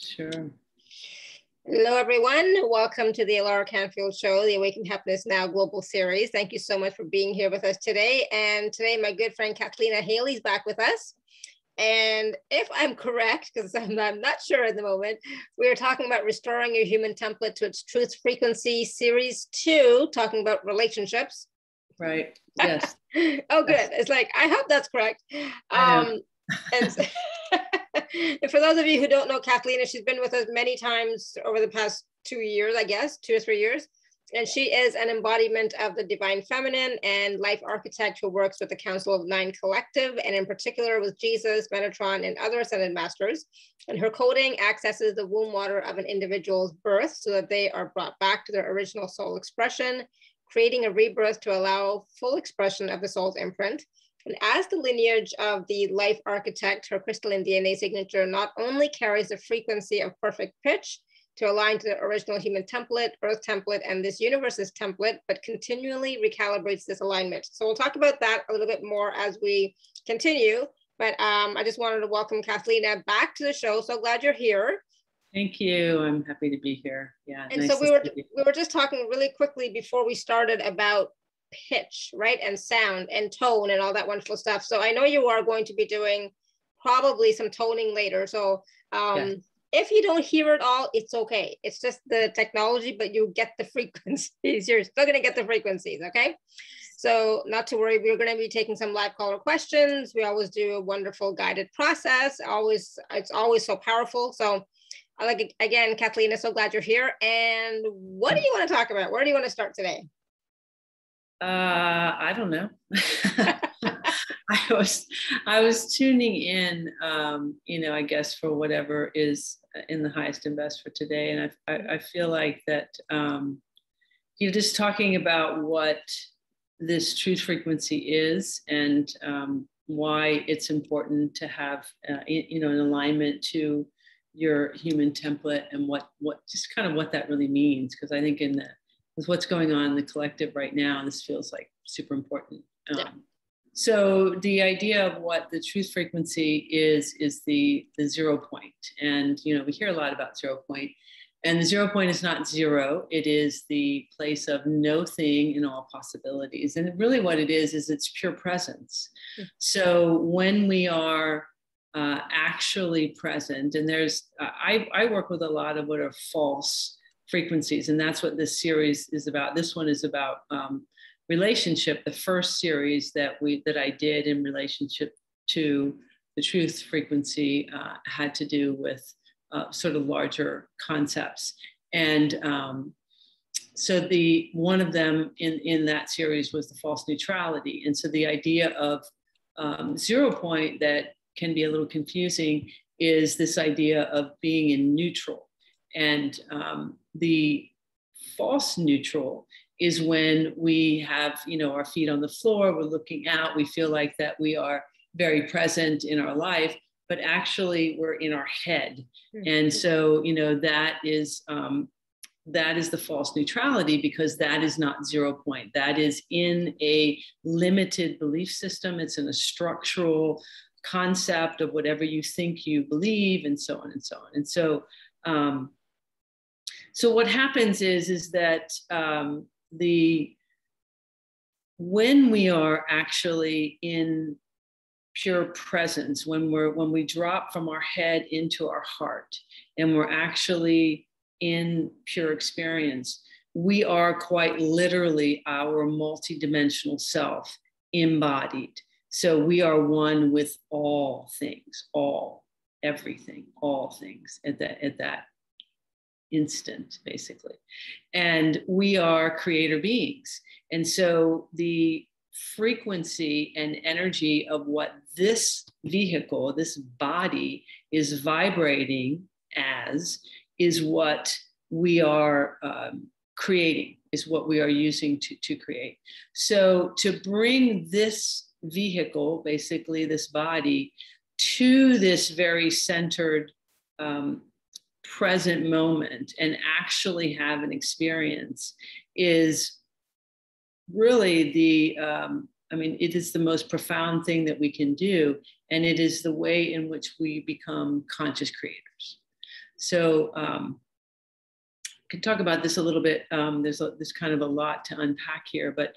Sure. Hello, everyone. Welcome to the Alaracanfield Show, the Awakened Happiness Now Global Series. Thank you so much for being here with us today. And today, my good friend Cathleena Hailley is back with us. And if I'm correct, because I'm not sure at the moment, we are talking about restoring your human template to its truth frequency, series 2, talking about relationships. Right. Yes. Oh, good. It's like, I hope that's correct. And for those of you who don't know Cathleena, she's been with us many times over the past 2 years, I guess, 2 or 3 years. And she is an embodiment of the divine feminine and life architect who works with the Council of Nine Collective, and in particular with Jesus, Metatron, and other ascended masters. And her coding accesses the womb water of an individual's birth so that they are brought back to their original soul expression, creating a rebirth to allow full expression of the soul's imprint. And as the lineage of the life architect, her crystalline DNA signature not only carries the frequency of perfect pitch to align to the original human template, earth template, and this universe's template, but continually recalibrates this alignment. So we'll talk about that a little bit more as we continue. But I just wanted to welcome Cathleena back to the show. So glad you're here. Thank you. I'm happy to be here. Yeah. And nice so we were just talking really quickly before we started about pitch, right? And sound and tone and all that wonderful stuff. So I know you are going to be doing probably some toning later. So if you don't hear it all, it's okay. It's just the technology, but you get the frequencies. You're still going to get the frequencies, okay? So not to worry, we're going to be taking some live caller questions. We always do a wonderful guided process. It's always so powerful. So again, Cathleena, so glad you're here. And what do you want to talk about? Where do you want to start today? I don't know. I was tuning in, I guess for whatever is in the highest and best for today. And I feel like that you're just talking about what this truth frequency is and why it's important to have, an alignment to your human template and what just kind of what that really means. Because I think with what's going on in the collective right now, this feels like super important. So the idea of what the truth frequency is the 0 point. And, we hear a lot about 0 point. And the 0 point is not zero. It is the place of no thing in all possibilities. And really what it is it's pure presence. So when we are actually present, and I work with a lot of what are false frequencies, and that's what this series is about. This one is about relationship. The first series that I did in relationship to the truth frequency had to do with sort of larger concepts, and so one of them in that series was the false neutrality. And so the idea of 0 point that can be a little confusing is this idea of being in neutral. And the false neutral is when we have, our feet on the floor, we're looking out, we feel like that we are very present in our life, but actually we're in our head. And so, that is the false neutrality, because that is not 0 point. That is in a limited belief system. It's in a structural concept of whatever you think you believe, and so on and so on. And so, so what happens is that when we are actually in pure presence, when we drop from our head into our heart, and we're actually in pure experience, we are quite literally our multidimensional self embodied. So we are one with all things, everything, all things at that instant, basically. And we are creator beings. And so the frequency and energy of what this vehicle, this body is vibrating as, is what we are creating, is what we are using to create. So to bring this vehicle, basically this body, to this very centered present moment and actually have an experience is really it is the most profound thing that we can do. And it is the way in which we become conscious creators. So could talk about this a little bit. There's kind of a lot to unpack here, but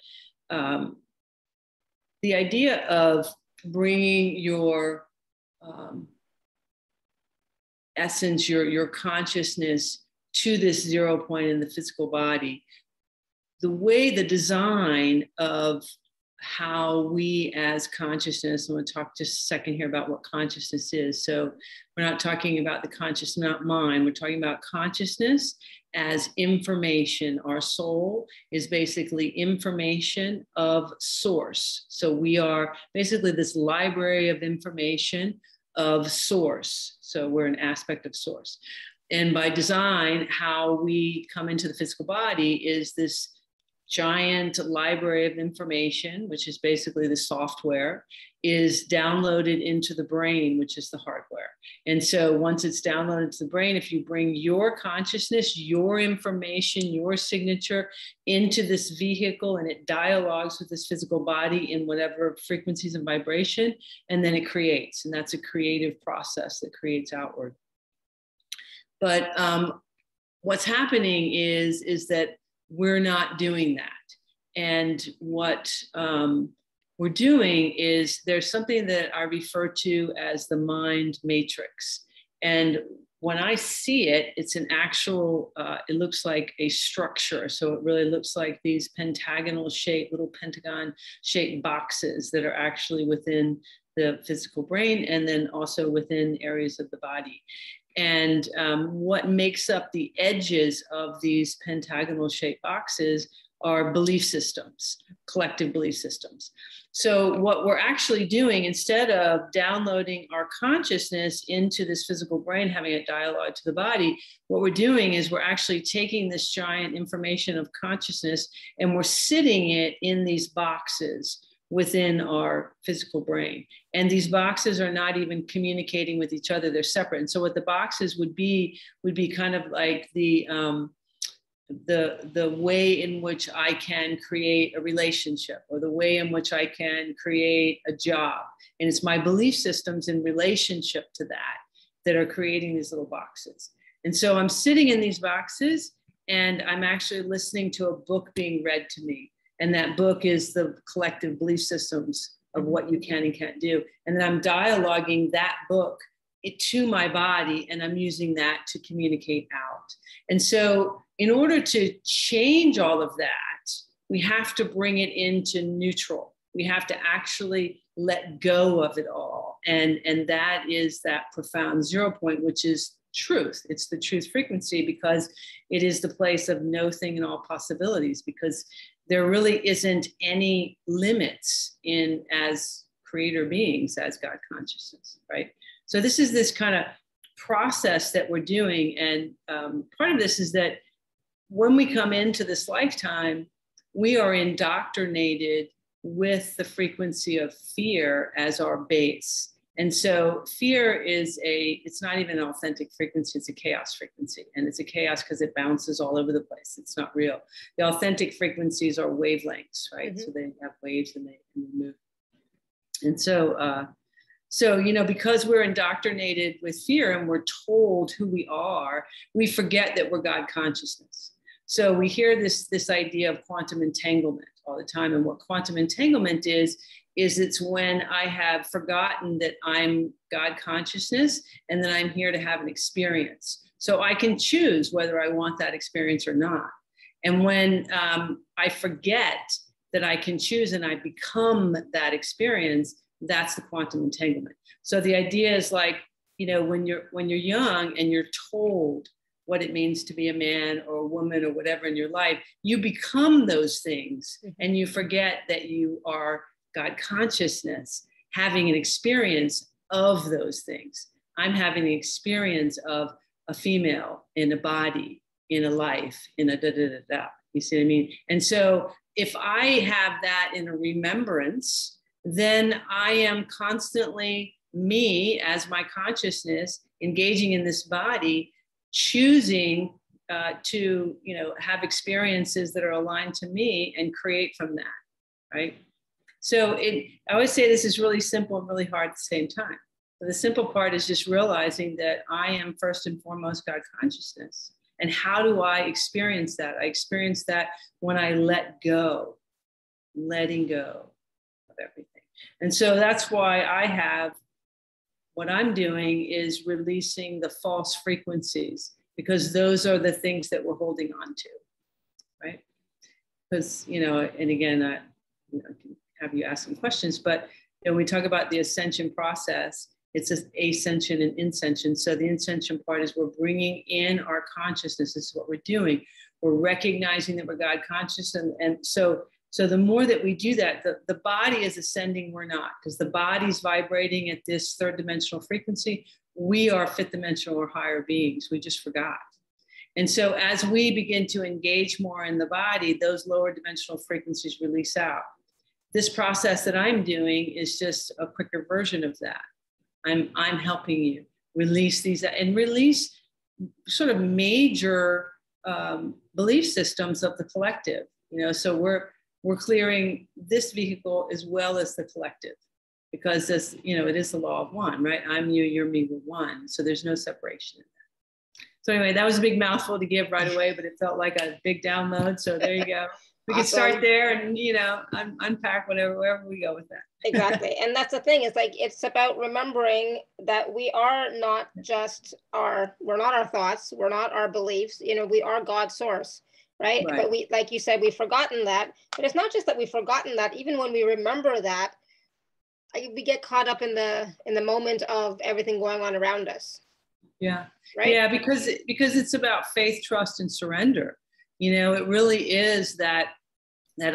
the idea of bringing your essence, your consciousness to this 0 point in the physical body, the design of how we as consciousness, and we'll talk just a second here about what consciousness is. So we're not talking about the conscious mind, we're talking about consciousness as information. Our soul is basically information of source. So we are basically this library of information of source. So we're an aspect of source. And by design, how we come into the physical body is this giant library of information, which is basically the software, is downloaded into the brain, which is the hardware. And so once it's downloaded to the brain, if you bring your consciousness, your information, your signature into this vehicle, and it dialogues with this physical body in whatever frequencies and vibration, and then it creates. And that's a creative process that creates outward. But what's happening is that we're not doing that. And what we're doing is there's something that I refer to as the mind matrix. And when I see it, it's an actual, it looks like a structure. So it really looks like these pentagonal shaped, little pentagon shaped boxes that are actually within the physical brain and then also within areas of the body. And what makes up the edges of these pentagonal shaped boxes are belief systems, collective belief systems. So what we're actually doing, instead of downloading our consciousness into this physical brain, having a dialogue to the body, what we're doing is we're actually taking this giant information of consciousness and we're sitting it in these boxes within our physical brain. And these boxes are not even communicating with each other, they're separate. And so what the boxes would be kind of like the way in which I can create a relationship, or the way in which I can create a job. And it's my belief systems in relationship to that are creating these little boxes. And so I'm sitting in these boxes and I'm actually listening to a book being read to me. And that book is the collective belief systems of what you can and can't do. And then I'm dialoguing that book to my body, and I'm using that to communicate out. And so in order to change all of that, we have to bring it into neutral. We have to actually let go of it all. And that is that profound 0 point, which is truth. It's the truth frequency, because it is the place of no thing and all possibilities, because there really isn't any limits in as creator beings, as God consciousness, right? So this is this kind of process that we're doing. And part of this is that when we come into this lifetime, we are indoctrinated with the frequency of fear as our base. And so fear it's not even an authentic frequency, it's a chaos frequency. And it's a chaos because it bounces all over the place. It's not real. The authentic frequencies are wavelengths, right? Mm-hmm. So they have waves and they move. And so, you know, because we're indoctrinated with fear and we're told who we are, we forget that we're God consciousness. So we hear this idea of quantum entanglement all the time. And what quantum entanglement is it's when I have forgotten that I'm God consciousness and that I'm here to have an experience. So I can choose whether I want that experience or not. And when I forget that I can choose and I become that experience, that's the quantum entanglement. So the idea is like, you know, when you're young and you're told what it means to be a man or a woman or whatever in your life, you become those things and you forget that you are God consciousness having an experience of those things. I'm having the experience of a female in a body, in a life, in a da-da-da-da. You see what I mean? And so if I have that in a remembrance, then I am constantly me as my consciousness engaging in this body, choosing to, you know, have experiences that are aligned to me and create from that, right? So I always say this is really simple and really hard at the same time. But the simple part is just realizing that I am first and foremost God consciousness. And how do I experience that? I experience that when I let go, letting go of everything. And so that's why I have, what I'm doing is releasing the false frequencies, because those are the things that we're holding on to, right? Because, and again, I can have you ask some questions, but we talk about the ascension process. It's ascension and ascension. So the ascension part is we're bringing in our consciousness. This is what we're doing. We're recognizing that we're God conscious. And so the more that we do that, the body is ascending, we're not, because the body's vibrating at this third dimensional frequency. We are fifth dimensional or higher beings. We just forgot. And so as we begin to engage more in the body, those lower dimensional frequencies release out. This process that I'm doing is just a quicker version of that. I'm helping you release these and release sort of major belief systems of the collective. So we're clearing this vehicle as well as the collective, because this, it is the law of one, right? I'm you, you're me, we're one. So there's no separation in that. So anyway, that was a big mouthful to give right away, but it felt like a big download. So there you go. We can start there and, unpack wherever we go with that. Exactly. And that's the thing, is like, it's about remembering that we are not just we're not our thoughts, we're not our beliefs, we are God's source, right? But we, like you said, we've forgotten that. But it's not just that we've forgotten that. Even when we remember that, we get caught up in the moment of everything going on around us. Yeah. Right. Yeah, because it's about faith, trust, and surrender. It really is that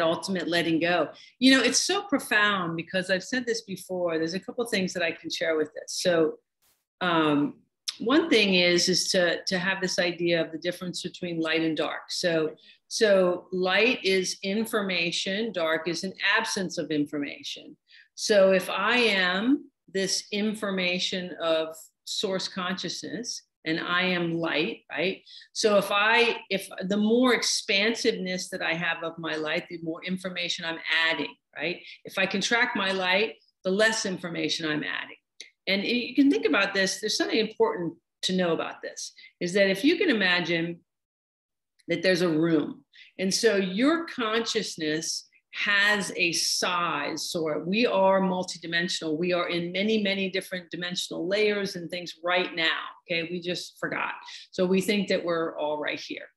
ultimate letting go. It's so profound, because I've said this before. There's a couple of things that I can share with this. So one thing is to have this idea of the difference between light and dark. So light is information, dark is an absence of information. So if I am this information of source consciousness, and I am light, right? So if the more expansiveness that I have of my light, the more information I'm adding, right? If I contract my light, the less information I'm adding. And you can think about this. There's something important to know about this, is that if you can imagine that there's a room, and so your consciousness has a size. So we are multidimensional. We are in many, many different dimensional layers and things right now. Okay, we just forgot. So we think that we're all right here.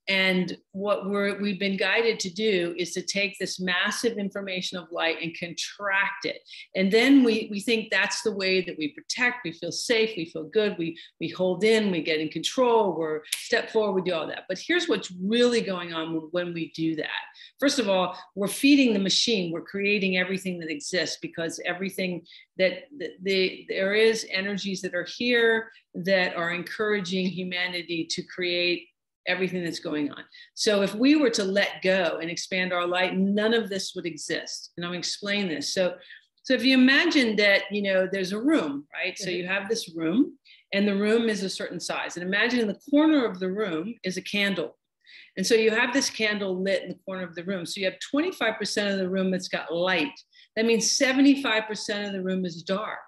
And what we've been guided to do is to take this massive information of light and contract it. And then we think that's the way that we protect, we feel safe, we feel good, we hold in, we get in control, we're step forward, we do all that. But here's what's really going on when we do that. First of all, we're feeding the machine, we're creating everything that exists, because everything that there is energies that are here that are encouraging humanity to create everything that's going on. So if we were to let go and expand our light, none of this would exist. And I'm going to explain this. So if you imagine that, there's a room, right? So you have this room, and the room is a certain size. And imagine in the corner of the room is a candle. And so you have this candle lit in the corner of the room. So you have 25% of the room that's got light. That means 75% of the room is dark.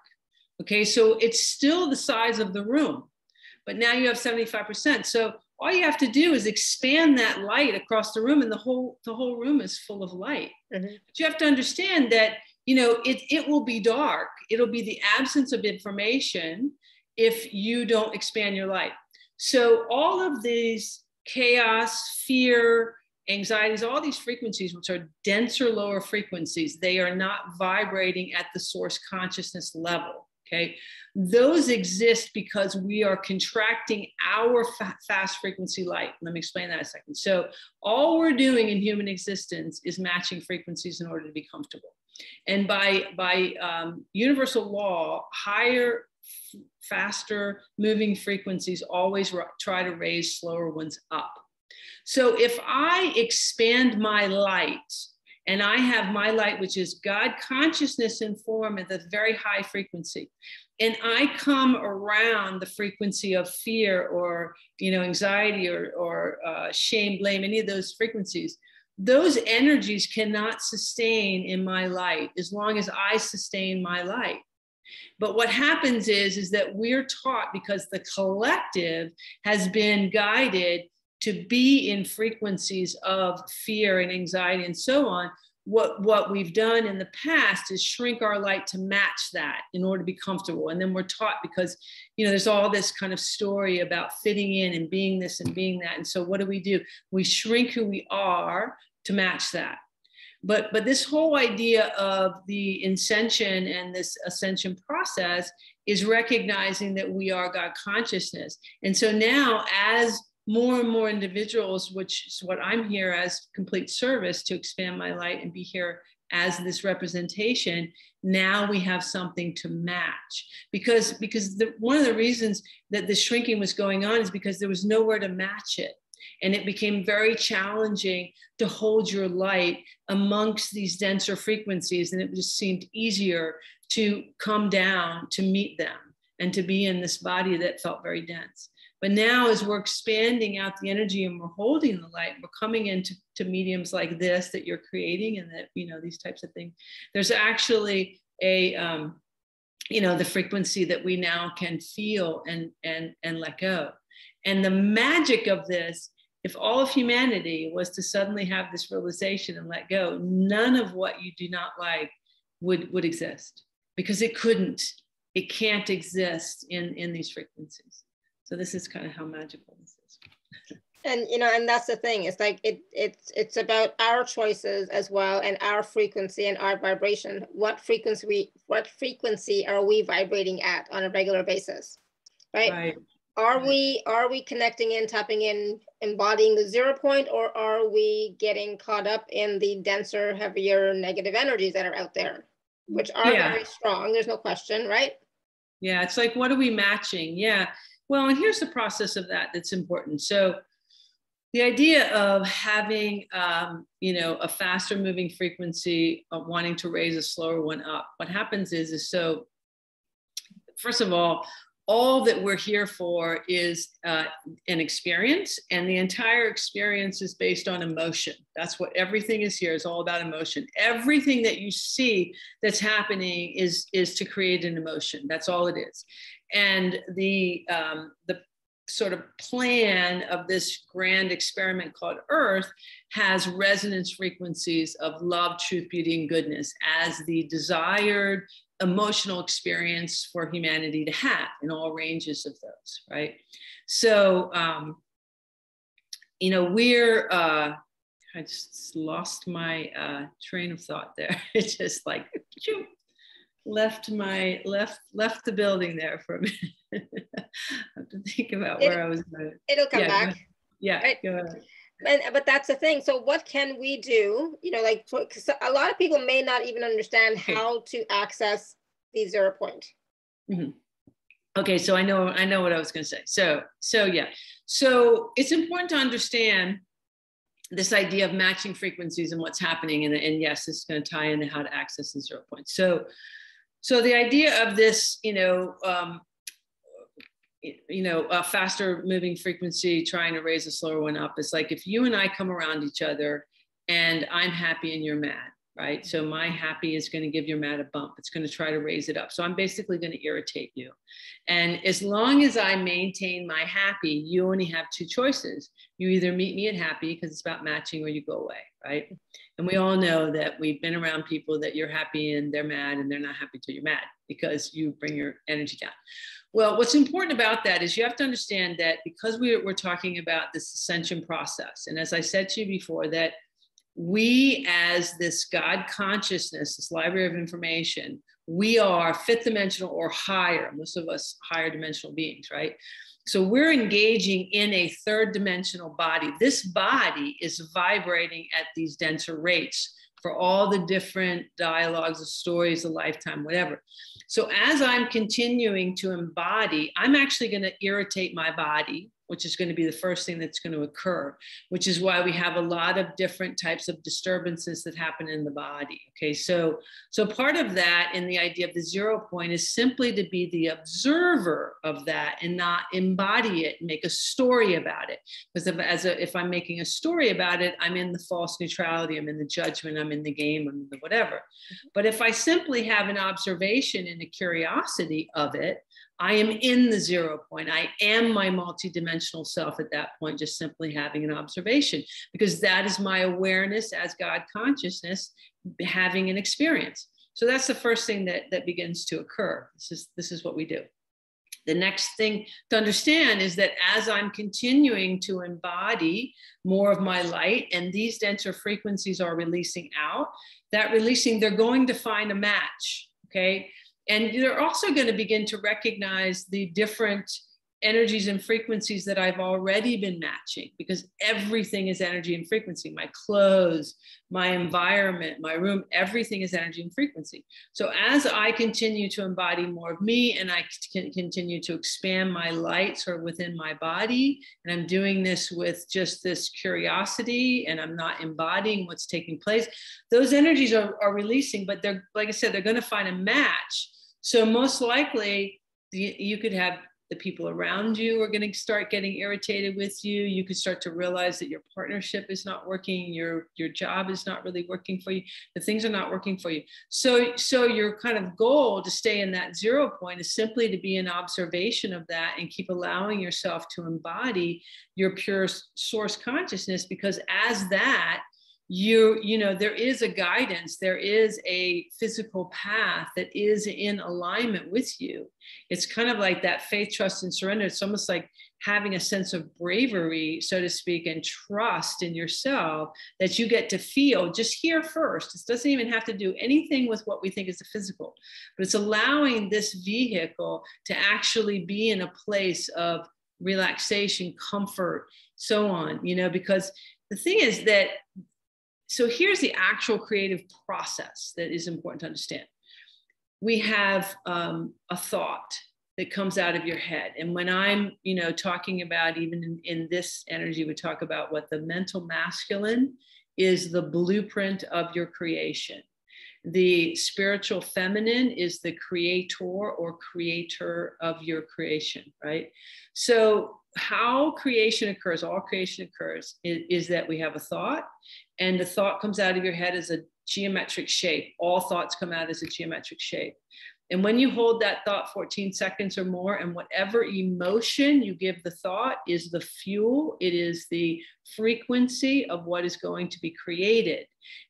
Okay, so it's still the size of the room, but now you have 75%. So all you have to do is expand that light across the room, and the whole room is full of light. Mm-hmm. But you have to understand that, it will be dark. It'll be the absence of information if you don't expand your light. So all of these chaos, fear, anxieties, all these frequencies, which are denser, lower frequencies, they are not vibrating at the source consciousness level. Okay, those exist because we are contracting our fast frequency light. Let me explain that in a second. So all we're doing in human existence is matching frequencies in order to be comfortable. And by universal law, higher, faster moving frequencies always try to raise slower ones up. So if I expand my light, and I have my light, which is God consciousness in form at the very high frequency, and I come around the frequency of fear or anxiety or shame, blame, any of those frequencies, those energies cannot sustain in my light as long as I sustain my light. But what happens is that we're taught, because the collective has been guided to be in frequencies of fear and anxiety and so on, what we've done in the past is shrink our light to match that in order to be comfortable. And then we're taught, because, there's all this kind of story about fitting in and being this and being that. And so what do? We shrink who we are to match that. But this whole idea of the ascension and this ascension process is recognizing that we are God consciousness. And so now, as more and more individuals, which is what I'm here as complete service to expand my light and be here as this representation, now we have something to match. Because one of the reasons that the shrinking was going on is because there was nowhere to match it. And it became very challenging to hold your light amongst these denser frequencies. And it just seemed easier to come down to meet them and to be in this body that felt very dense. But now, as we're expanding out the energy and we're holding the light, we're coming into mediums like this that you're creating, and that, these types of things. There's actually the frequency that we now can feel and let go. And the magic of this, if all of humanity was to suddenly have this realization and let go, none of what you do not like would exist, because it can't exist in these frequencies. So this is kind of how magical this is. And and that's the thing. It's like it's about our choices as well, and our frequency and our vibration. What frequency are we vibrating at on a regular basis, right? Are we connecting in, tapping in, embodying the 0 point, or are we getting caught up in the denser, heavier, negative energies that are out there, which are very strong? There's no question, right? Yeah, it's like, what are we matching? Yeah. Well, and here's the process of that's important. So the idea of having, a faster moving frequency of wanting to raise a slower one up, what happens is so, first of all that we're here for is an experience, and the entire experience is based on emotion. That's what everything is here, is all about emotion. Everything that you see that's happening is to create an emotion. That's all it is. And the sort of plan of this grand experiment called Earth has resonance frequencies of love, truth, beauty, and goodness as the desired emotional experience for humanity to have in all ranges of those, right? So, we're, I just lost my train of thought there. It's just like, left the building there for a minute. I have to think about where I was going. It'll come back. Yeah, right? Go ahead. But that's the thing. So what can we do? Because a lot of people may not even understand how to access the 0 point. Mm-hmm. Okay, so I know what I was going to say. So yeah. So it's important to understand this idea of matching frequencies and what's happening. And yes, this is going to tie into how to access the 0 point. So the idea of this, a faster moving frequency trying to raise a slower one up, is like if you and I come around each other and I'm happy and you're mad, right? So my happy is going to give your mad a bump. It's going to try to raise it up. So I'm basically going to irritate you. And as long as I maintain my happy, you only have two choices. You either meet me at happy, because it's about matching, or you go away, right? And we all know that we've been around people that you're happy and they're mad, and they're not happy till you're mad, because you bring your energy down. Well, what's important about that is you have to understand that because we're talking about this ascension process, and as I said to you before, that we, as this God consciousness, this library of information, we are fifth dimensional or higher, most of us higher dimensional beings, right? So we're engaging in a third dimensional body. This body is vibrating at these denser rates for all the different dialogues, the stories, the lifetime, whatever. So as I'm continuing to embody, I'm actually going to irritate my body. which is going to be the first thing that's going to occur, which is why we have a lot of different types of disturbances that happen in the body. Okay, so part of that in the idea of the 0 point is simply to be the observer of that and not embody it and make a story about it. Because if I'm making a story about it, I'm in the false neutrality, I'm in the judgment, I'm in the game, I'm in the whatever. But if I simply have an observation and a curiosity of it, I am in the 0 point. I am my multidimensional self at that point, just simply having an observation, because that is my awareness as God consciousness having an experience. So that's the first thing that begins to occur. This is what we do. The next thing to understand is that as I'm continuing to embody more of my light and these denser frequencies are releasing out, that releasing, they're going to find a match, okay? And they're also going to begin to recognize the different energies and frequencies that I've already been matching, because everything is energy and frequency. My clothes, my environment, my room, everything is energy and frequency. So as I continue to embody more of me and I can continue to expand my light sort of within my body, and I'm doing this with just this curiosity and I'm not embodying what's taking place, those energies are releasing, but they're, like I said, they're going to find a match. So most likely you could have the people around you are going to start getting irritated with you. You could start to realize that your partnership is not working. Your job is not really working for you. The things are not working for you. So your kind of goal to stay in that 0 point is simply to be in observation of that and keep allowing yourself to embody your pure source consciousness, because as that, you know, there is a guidance, there is a physical path that is in alignment with you. It's kind of like that faith, trust, and surrender. It's almost like having a sense of bravery, so to speak, and trust in yourself that you get to feel just here first. It doesn't even have to do anything with what we think is the physical, but it's allowing this vehicle to actually be in a place of relaxation, comfort, so on, you know, because the thing is that, so here's the actual creative process that is important to understand. We have a thought that comes out of your head. And when I'm, you know, talking about, even in this energy, we talk about what the mental masculine is, the blueprint of your creation. The spiritual feminine is the creator or creator of your creation, right? So how creation occurs, all creation occurs, is that we have a thought, and the thought comes out of your head as a geometric shape. All thoughts come out as a geometric shape. And when you hold that thought 14 seconds or more, and whatever emotion you give the thought is the fuel, it is the frequency of what is going to be created.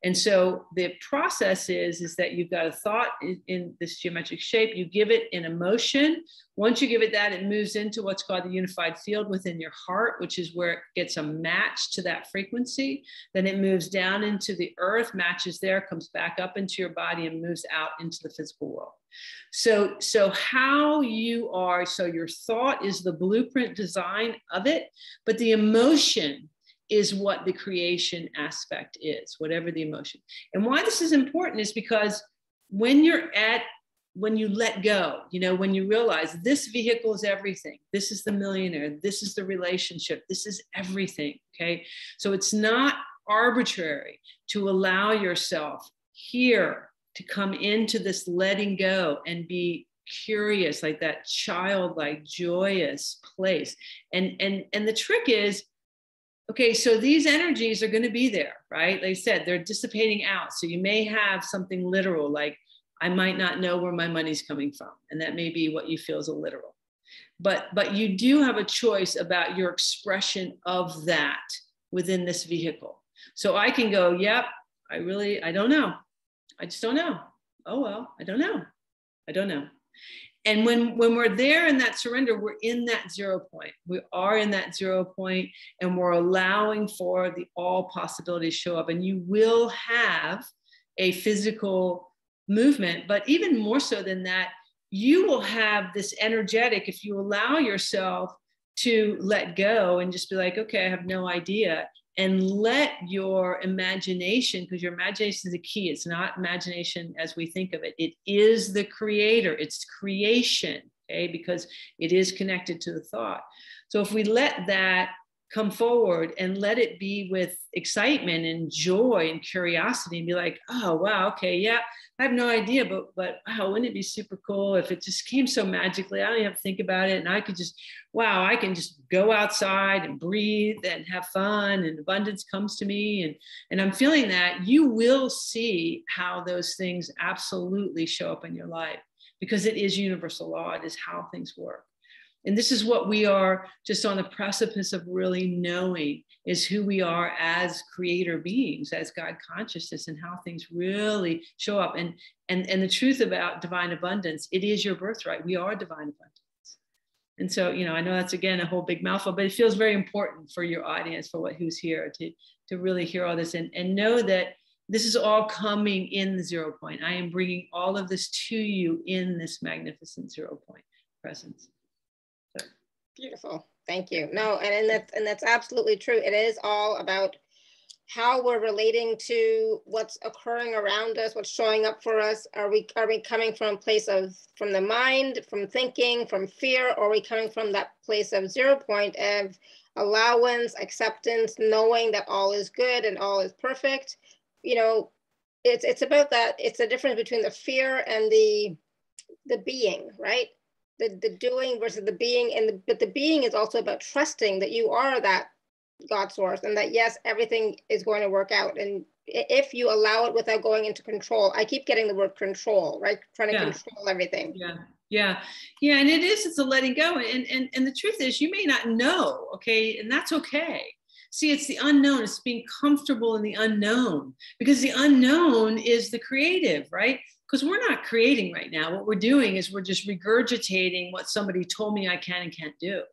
And so the process is that you've got a thought in this geometric shape, you give it an emotion. Once you give it that, it moves into what's called the unified field within your heart, which is where it gets a match to that frequency. Then it moves down into the earth, matches there, comes back up into your body and moves out into the physical world. So how you are, so your thought is the blueprint design of it, but the emotion is what the creation aspect is, whatever the emotion. And why this is important is because when you let go, you know, when you realize this vehicle is everything, this is the millionaire, this is the relationship, this is everything, okay? So it's not arbitrary to allow yourself here to come into this letting go and be curious, like that childlike, joyous place. And the trick is, okay, so these energies are going to be there, right? Like I said, they're dissipating out. So you may have something literal, like I might not know where my money's coming from. And that may be what you feel is a literal. But you do have a choice about your expression of that within this vehicle. So I can go, yep, I don't know. I just don't know. Oh, well, I don't know. I don't know. And when we're there in that surrender, we're in that 0 point. We are in that 0 point, and we're allowing for the all possibilities show up. And you will have a physical movement, but even more so than that, you will have this energetic, if you allow yourself to let go and just be like, okay, I have no idea. And let your imagination, because your imagination is the key. It's not imagination as we think of it. It is the creator. It's creation, okay? Because it is connected to the thought. So if we let that come forward and let it be with excitement and joy and curiosity and be like, oh, wow, okay, yeah, I have no idea, but wow, wouldn't it be super cool if it just came so magically? I don't even have to think about it. And I could just, wow, I can just go outside and breathe and have fun and abundance comes to me. And I'm feeling that. You will see how those things absolutely show up in your life because it is universal law. It is how things work. And this is what we are just on the precipice of really knowing is who we are as creator beings, as God consciousness, and how things really show up. And the truth about divine abundance, it is your birthright. We are divine abundance. And so, you know, I know that's again a whole big mouthful, but it feels very important for your audience, for who's here to really hear all this and know that this is all coming in the 0 point. I am bringing all of this to you in this magnificent 0 point presence. Beautiful. Thank you. No, and that's absolutely true. It is all about how we're relating to what's occurring around us, what's showing up for us. Are we coming from a place from the mind, from thinking, from fear, or are we coming from that place of 0 point of allowance, acceptance, knowing that all is good and all is perfect? You know, it's about that. It's the difference between the fear and the being, right? The doing versus the being, but the being is also about trusting that you are that God source and that yes, everything is going to work out. And if you allow it without going into control, I keep getting the word control, right? Trying to control everything. Yeah. And it's a letting go. And the truth is you may not know, okay? And that's okay. See, it's the unknown. It's being comfortable in the unknown because the unknown is the creative, right? Because we're not creating right now. What we're doing is we're just regurgitating what somebody told me I can and can't do.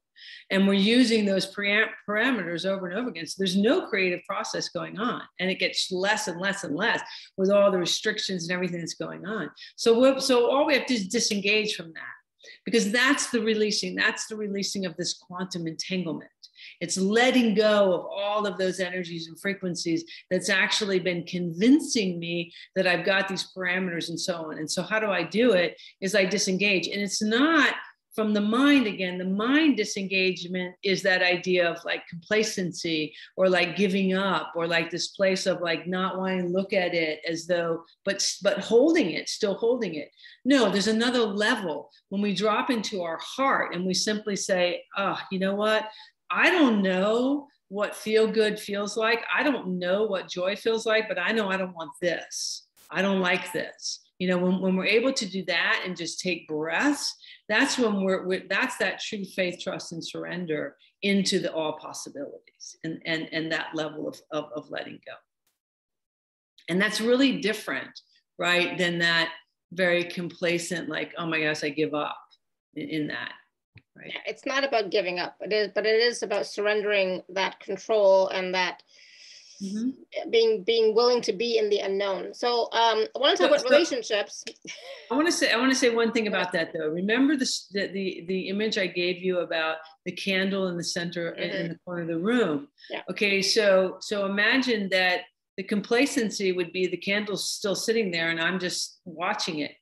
And we're using those parameters over and over again. So there's no creative process going on. And it gets less and less and less with all the restrictions and everything that's going on. So all we have to do is disengage from that because that's the releasing of this quantum entanglement. It's letting go of all of those energies and frequencies that's actually been convincing me that I've got these parameters and so on. And so how do I do it is I disengage. And it's not from the mind again. The mind disengagement is that idea of like complacency or like giving up or like this place of like not wanting to look at it as though, but holding it, still holding it. No, there's another level when we drop into our heart and we simply say, oh, you know what? I don't know what feel good feels like. I don't know what joy feels like, but I know I don't want this. I don't like this. You know, when we're able to do that and just take breaths, that's when that's that true faith, trust, and surrender into the all possibilities and that level of letting go. And that's really different, right? Than that very complacent, like, oh my gosh, I give up in that. Right. It's not about giving up. It is about surrendering that control and that being willing to be in the unknown. So I want to talk about relationships. I want to say one thing about that though. Remember the image I gave you about the candle in the center in the corner of the room. Yeah. Okay, so imagine that the complacency would be the candle's still sitting there and I'm just watching it.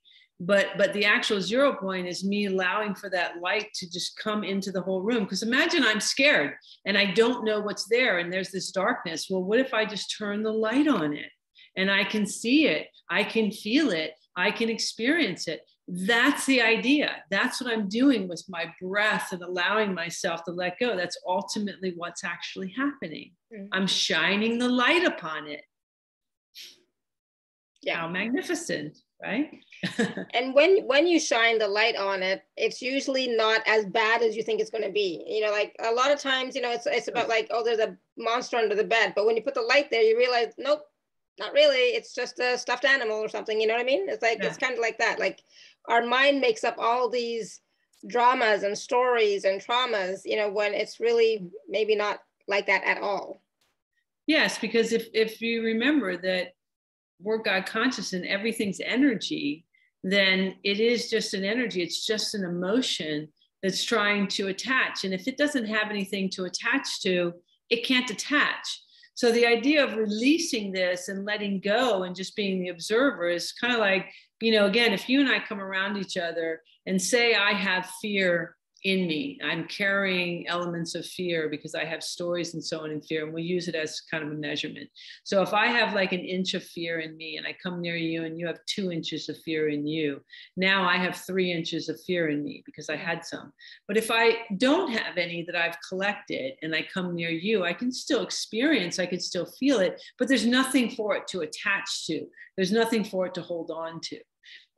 But the actual 0 point is me allowing for that light to just come into the whole room. Because imagine I'm scared and I don't know what's there and there's this darkness. Well, what if I just turn the light on it and I can see it, I can feel it, I can experience it. That's the idea. That's what I'm doing with my breath and allowing myself to let go. That's ultimately what's actually happening. I'm shining the light upon it. Yeah. How magnificent, right? And when you shine the light on it, it's usually not as bad as you think it's going to be. You know, like a lot of times, you know, it's about like, oh, there's a monster under the bed. But when you put the light there, you realize, nope, not really. It's just a stuffed animal or something. You know what I mean? It's like, It's kind of like that. Like our mind makes up all these dramas and stories and traumas, you know, when it's really maybe not like that at all. Yes, because if you remember that we're God conscious and everything's energy, then it is just an energy. It's just an emotion that's trying to attach. And if it doesn't have anything to attach to, it can't attach. So the idea of releasing this and letting go and just being the observer is kind of like, you know, again, if you and I come around each other and say I have fear in me. I'm carrying elements of fear because I have stories and so on in fear, and we use it as kind of a measurement. So if I have like an inch of fear in me and I come near you and you have 2 inches of fear in you, now I have 3 inches of fear in me because I had some. But if I don't have any that I've collected and I come near you, I can still experience, I can still feel it, but there's nothing for it to attach to. There's nothing for it to hold on to.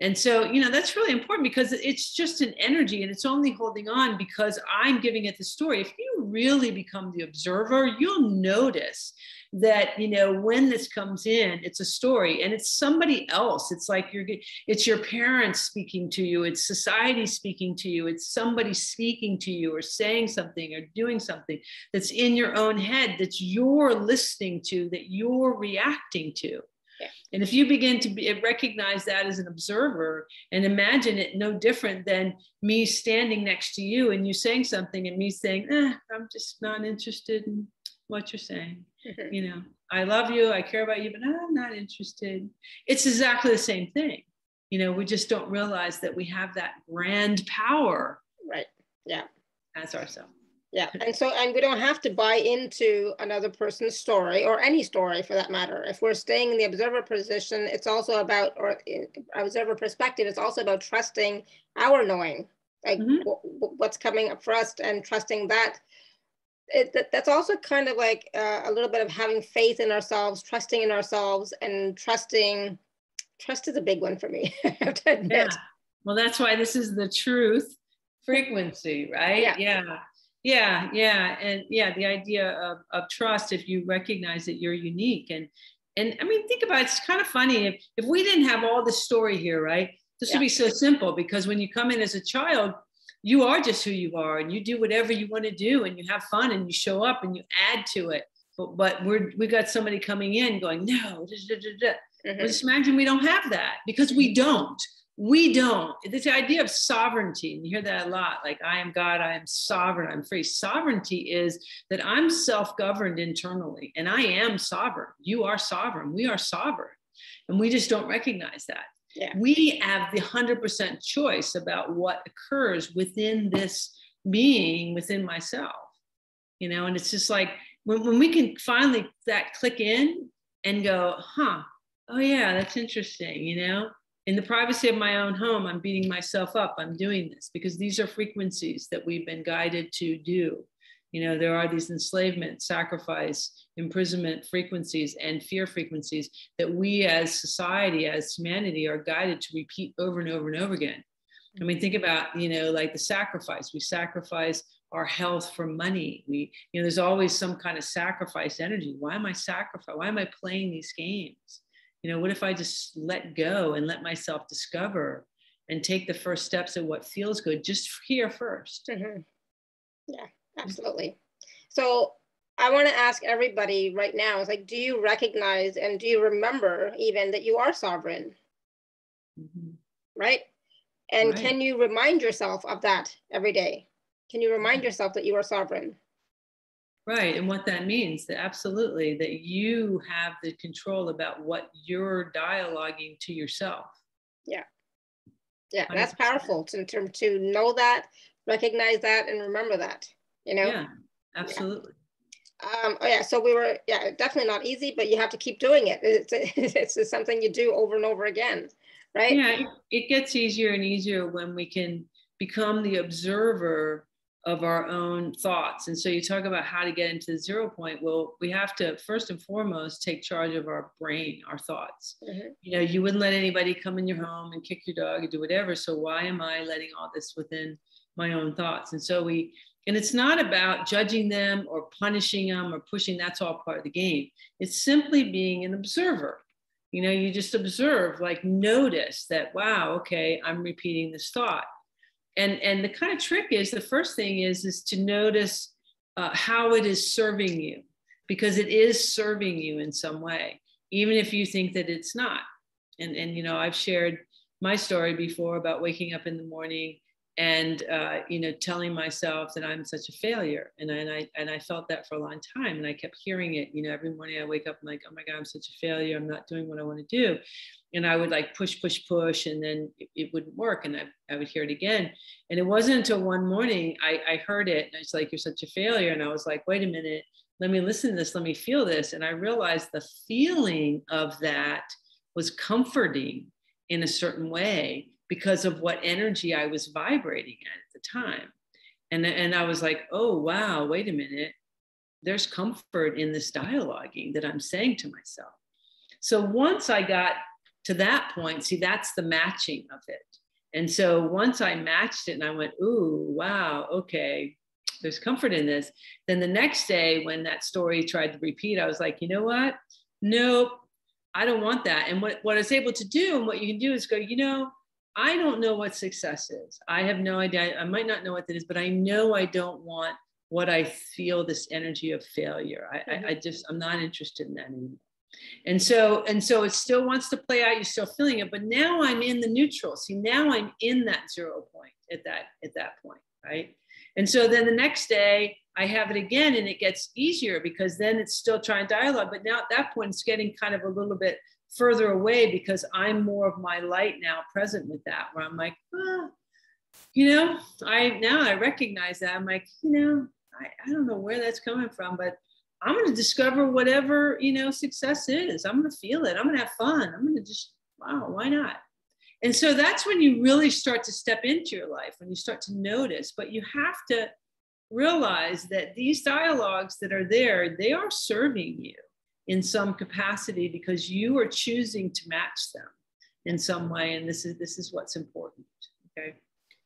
And so, you know, that's really important because it's just an energy and it's only holding on because I'm giving it the story. If you really become the observer, you'll notice that, you know, when this comes in, it's a story and it's somebody else. It's like it's your parents speaking to you. It's society speaking to you. It's somebody speaking to you or saying something or doing something that's in your own head that you're listening to, that you're reacting to. And if you begin to recognize that as an observer and imagine it no different than me standing next to you and you saying something and me saying, I'm just not interested in what you're saying. Mm-hmm. You know, I love you, I care about you, but I'm not interested. It's exactly the same thing. You know, we just don't realize that we have that grand power. Right. Yeah. As ourselves. Yeah. And we don't have to buy into another person's story or any story for that matter. If we're staying in the observer position, it's also about, or in observer perspective, it's also about trusting our knowing, like what's coming up for us and trusting that. That's also kind of like a little bit of having faith in ourselves, trusting in ourselves, and trusting. Trust is a big one for me, I have to admit. Yeah. Well, that's why this is the truth frequency, right? Yeah. Yeah, yeah. And yeah, the idea of trust, if you recognize that you're unique. And I mean, think about it, it's kind of funny. If we didn't have all this story here, right? This would be so simple because when you come in as a child, you are just who you are and you do whatever you want to do and you have fun and you show up and you add to it. But we got somebody coming in going, no, Well, just imagine we don't have that because we don't. We don't. This idea of sovereignty, and you hear that a lot, like I am God, I am sovereign, I'm free. Sovereignty is that I'm self-governed internally and I am sovereign. You are sovereign. We are sovereign. And we just don't recognize that. Yeah. We have the 100% choice about what occurs within this being, within myself, you know, and it's just like when we can finally that click in and go, oh yeah, that's interesting, you know. In the privacy of my own home, I'm beating myself up. I'm doing this because these are frequencies that we've been guided to do. You know, there are these enslavement, sacrifice, imprisonment frequencies and fear frequencies that we as society, as humanity are guided to repeat over and over and over again. I mean, think about, you know, like the sacrifice. We sacrifice our health for money. You know, there's always some kind of sacrifice energy. Why am I sacrificing? Why am I playing these games? You know, what if I just let go and let myself discover and take the first steps of what feels good just here first? Mm-hmm. Yeah, absolutely. So I want to ask everybody right now, it's like, do you recognize and do you remember even that you are sovereign? Right? And can you remind yourself of that every day? Can you remind yourself that you are sovereign? Right. And what that means, that absolutely, that you have the control about what you're dialoguing to yourself. Yeah. Yeah, that's powerful to know that, recognize that, and remember that, you know? Yeah, absolutely. So we were, definitely not easy, but you have to keep doing it. It's something you do over and over again, right? Yeah, it gets easier and easier when we can become the observer of our own thoughts. And so you talk about how to get into the 0 point. Well, we have to first and foremost take charge of our brain, our thoughts. You know, you wouldn't let anybody come in your home and kick your dog and do whatever. So why am I letting all this within my own thoughts? And so and it's not about judging them or punishing them or pushing. That's all part of the game. It's simply being an observer. You know, you just observe, like notice that, wow, okay, I'm repeating this thought. And the kind of trick is, the first thing is to notice how it is serving you, because it is serving you in some way, even if you think that it's not. And you know, I've shared my story before about waking up in the morning and you know, telling myself that I'm such a failure. And I felt that for a long time, and I kept hearing it. You know, every morning I wake up and like, oh my God, I'm such a failure. I'm not doing what I want to do. And I would like push, and then it wouldn't work. And I would hear it again. And it wasn't until one morning I heard it, and it's like, you're such a failure. And I was like, wait a minute, let me listen to this. Let me feel this. And I realized the feeling of that was comforting in a certain way because of what energy I was vibrating at the time. And I was like, oh, wow, wait a minute. There's comfort in this dialoguing that I'm saying to myself. So once I got to that point, see, that's the matching of it. And so once I matched it and I went, ooh, wow, okay, there's comfort in this. Then the next day when that story tried to repeat, I was like, you know what? Nope, I don't want that. And what I was able to do, and what you can do is go, you know, I don't know what success is. I have no idea. I might not know what that is, but I know I don't want what I feel, this energy of failure. I'm not interested in that anymore. And so it still wants to play out. You're still feeling it, but now I'm in the neutral. See, now I'm in that 0 point at that point, right? And so then the next day I have it again, and it gets easier because then it's still trying dialogue. But now at that point, it's getting kind of a little bit further away because I'm more of my light now present with that, where I'm like, you know, I recognize that. I'm like, you know, I don't know where that's coming from, but I'm going to discover whatever, you know, success is. I'm going to feel it. I'm going to have fun. I'm going to just, wow, why not? And so that's when you really start to step into your life, when you start to notice. But you have to realize that these dialogues that are there, they are serving you in some capacity because you are choosing to match them in some way. And this is what's important. Okay.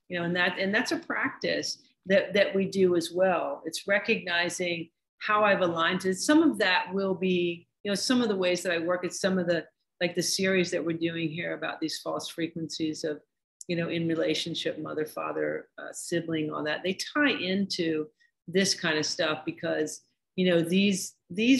You know, and that's a practice that we do as well. It's recognizing how I've aligned to it. Some of that will be, you know, some of the ways that I work at some of the, like the series that we're doing here about these false frequencies of, you know, in relationship, mother, father, sibling, all that, they tie into this kind of stuff because, you know, these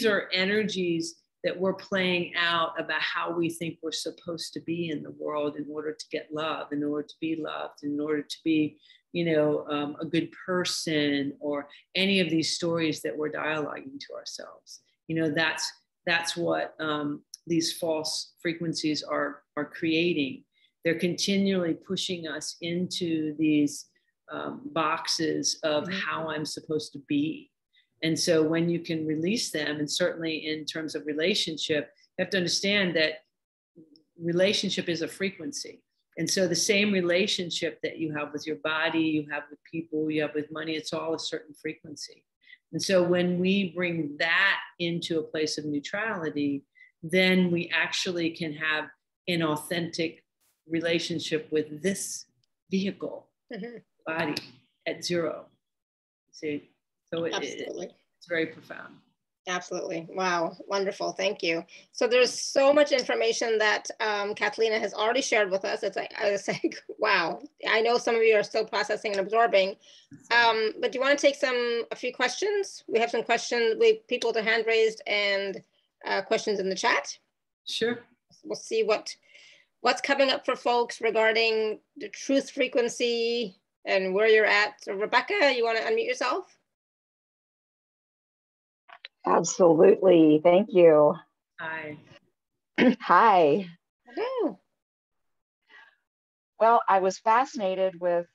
are energies that we're playing out about how we think we're supposed to be in the world in order to get love, in order to be loved, in order to be, you know, a good person, or any of these stories that we're dialoguing to ourselves. You know, that's what these false frequencies are creating. They're continually pushing us into these boxes of how I'm supposed to be. And so when you can release them, and certainly in terms of relationship, you have to understand that relationship is a frequency. And so the same relationship that you have with your body, you have with people, you have with money, it's all a certain frequency. And so when we bring that into a place of neutrality, then we actually can have an authentic relationship with this vehicle, body, at 0. See, so it's very profound. Absolutely. Wow. Wonderful. Thank you. So there's so much information that Cathleena has already shared with us. It's like, I was like, wow. I know some of you are still processing and absorbing. But do you want to take a few questions? We have some questions with people to hand raised and questions in the chat. Sure. We'll see what's coming up for folks regarding the truth frequency and where you're at. So Rebecca, you want to unmute yourself? Absolutely. Thank you. Hi. Hi. Hello. Well, I was fascinated with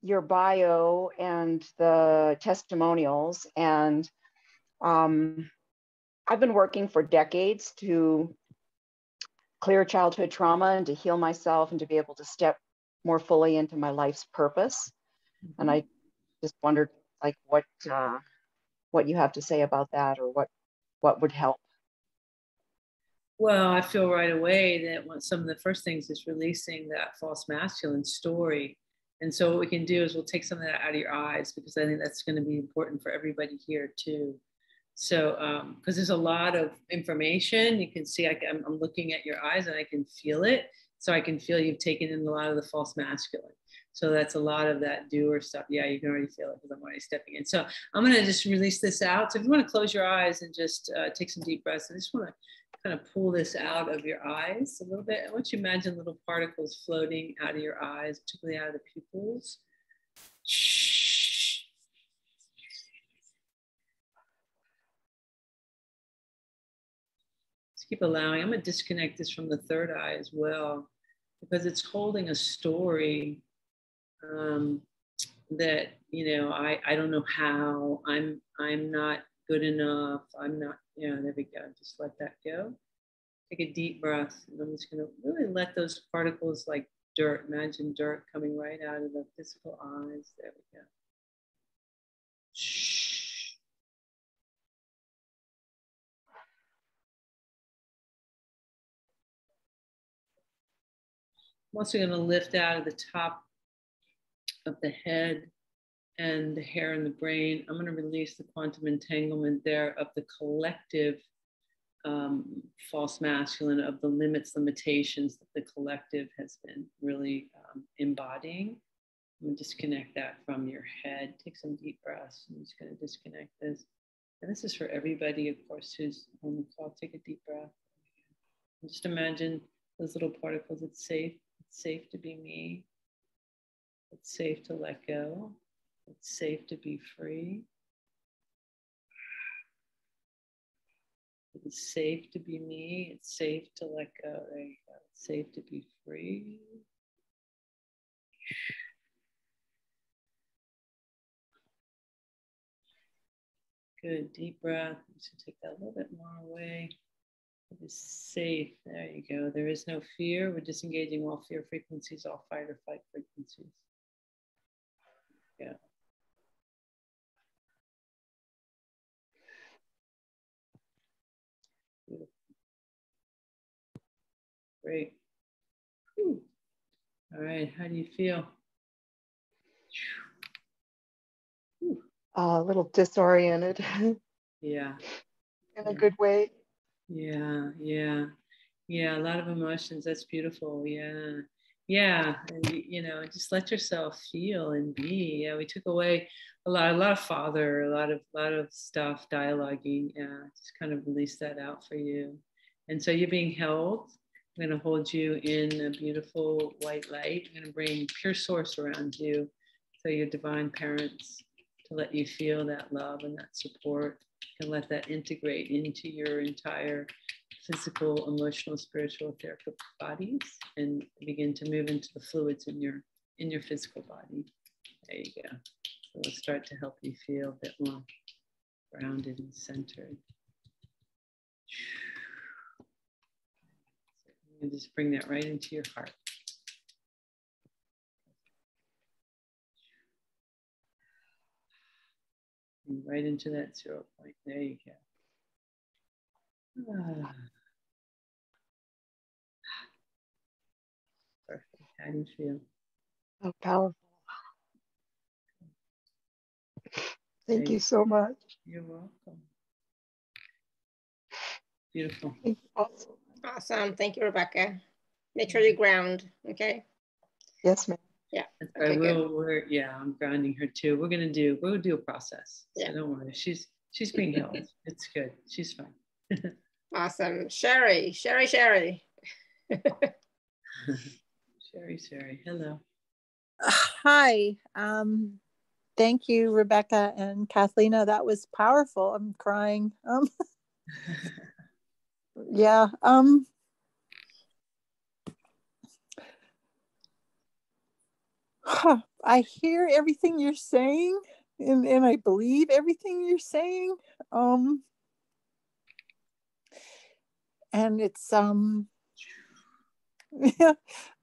your bio and the testimonials, and I've been working for decades to clear childhood trauma and to heal myself and to be able to step more fully into my life's purpose. And I just wondered, like, what you have to say about that, or what would help. Well, I feel right away that some of the first things is releasing that false masculine story. And so what we can do is we'll take some of that out of your eyes, because I think that's going to be important for everybody here too. So, because there's a lot of information, you can see, I'm looking at your eyes and I can feel it. So I can feel you've taken in a lot of the false masculine. So that's a lot of that doer stuff. Yeah, you can already feel it because I'm already stepping in. So I'm going to just release this out. So if you want to close your eyes and just take some deep breaths, I just want to kind of pull this out of your eyes a little bit. I want you to imagine little particles floating out of your eyes, particularly out of the pupils. Just keep allowing. I'm going to disconnect this from the third eye as well, because it's holding a story that, you know, I don't know how, I'm not good enough, I'm not, yeah, there we go. Just let that go. Take a deep breath, and I'm just going to really let those particles, like dirt, imagine dirt coming right out of the physical eyes. There we go. Shh. I'm also going to lift out of the top of the head and the hair and the brain. I'm going to release the quantum entanglement there of the collective false masculine, of the limitations that the collective has been really embodying. I'm going to disconnect that from your head. Take some deep breaths. I'm just going to disconnect this. And this is for everybody, of course, who's on the call. Take a deep breath. And just imagine those little particles. It's safe. It's safe to be me. It's safe to let go. It's safe to be free. It's safe to be me. It's safe to let go. There you go. It's safe to be free. Good. Deep breath. Just take that a little bit more away. It is safe. There you go. There is no fear. We're disengaging all fear frequencies, all fight or flight frequencies. Yeah. Beautiful. Great. Whew. All right. How do you feel? Whew. A little disoriented. Yeah. In a good way. Yeah. Yeah. Yeah. A lot of emotions. That's beautiful. Yeah. Yeah. And, you know, just let yourself feel and be. Yeah. We took away a lot of father, a lot of stuff, dialoguing. Yeah. Just kind of release that out for you. And so you're being held. I'm going to hold you in a beautiful white light. I'm going to bring pure source around you. So your divine parents, to let you feel that love and that support, and let that integrate into your entire physical, emotional, spiritual, etheric bodies, and begin to move into the fluids in your physical body. There you go. So it'll start to help you feel a bit more grounded and centered. And just bring that right into your heart. And right into that 0 point. There you go. Perfect. How do you feel? Oh, powerful. Thank you so much. You're welcome. Beautiful. Awesome. Thank you, Rebecca. Make sure you ground, okay? Yes, ma'am. Yeah. Okay, I'm grounding her too. We'll do a process. So don't worry. She's being held. It's good. She's fine. Awesome. Sherry. Sherry, hello. Hi. Thank you, Rebecca and Cathleena. That was powerful. I'm crying. Yeah. I hear everything you're saying, and I believe everything you're saying. And it's yeah,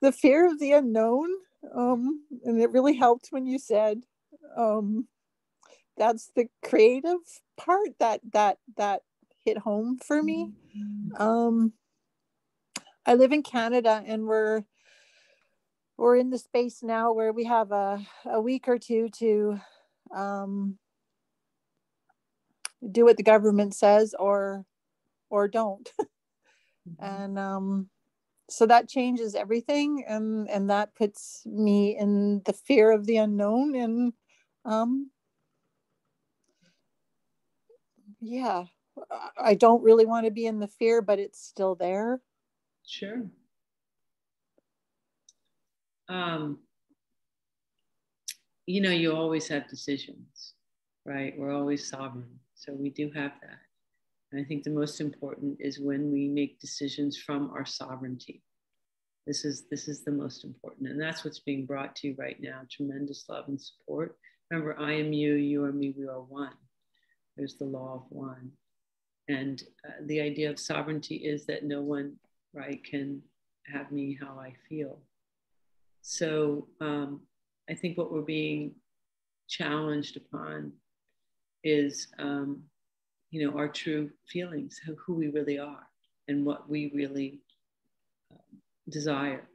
the fear of the unknown. And it really helped when you said that's the creative part that hit home for me. I live in Canada, and we're in the space now where we have a week or two to do what the government says or don't. And so that changes everything, and that puts me in the fear of the unknown. And yeah, I don't really want to be in the fear, but it's still there. Sure. You know, you always have decisions, right? We're always sovereign. So we do have that. And I think the most important is when we make decisions from our sovereignty. This is the most important. And that's what's being brought to you right now. Tremendous love and support. Remember, I am you, you are me, we are one. There's the law of one. And the idea of sovereignty is that no one, right, can have me how I feel. So I think what we're being challenged upon is, you know, our true feelings, who we really are and what we really desire,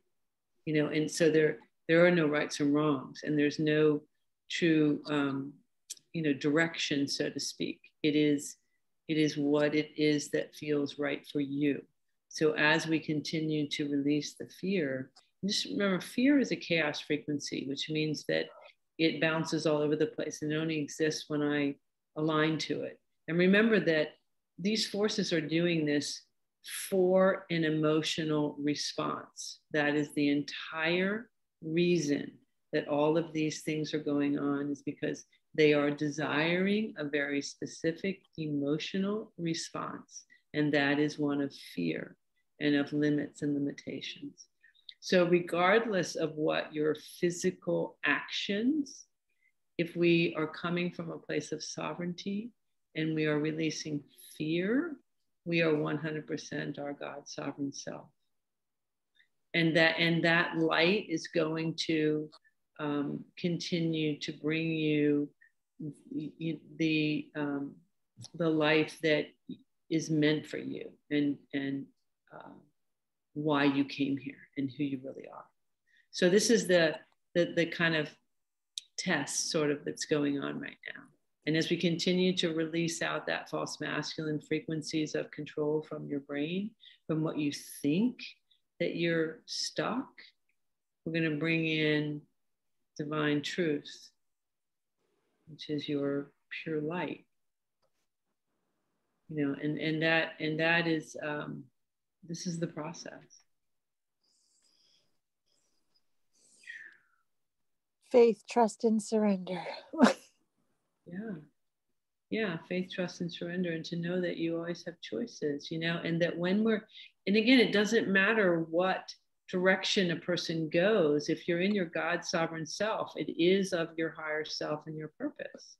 you know. And so there are no rights and wrongs, and there's no true, you know, direction, so to speak. It is what it is that feels right for you. So as we continue to release the fear, just remember, fear is a chaos frequency, which means that it bounces all over the place and it only exists when I align to it. And remember that these forces are doing this for an emotional response. That is the entire reason that all of these things are going on, is because they are desiring a very specific emotional response. And that is one of fear and of limits and limitations. So regardless of what your physical actions, if we are coming from a place of sovereignty and we are releasing fear, we are 100% our God sovereign self. And that light is going to continue to bring you the life that is meant for you, and why you came here and who you really are. So this is the kind of test sort of that's going on right now. And as we continue to release out that false masculine frequencies of control from your brain, from what you think that you're stuck, we're going to bring in divine truth, which is your pure light. You know, and that is, this is the process. Faith, trust, and surrender. Yeah, faith, trust, and surrender, and to know that you always have choices, you know, and that when and again, it doesn't matter what direction a person goes. If you're in your God sovereign self, it is of your higher self and your purpose.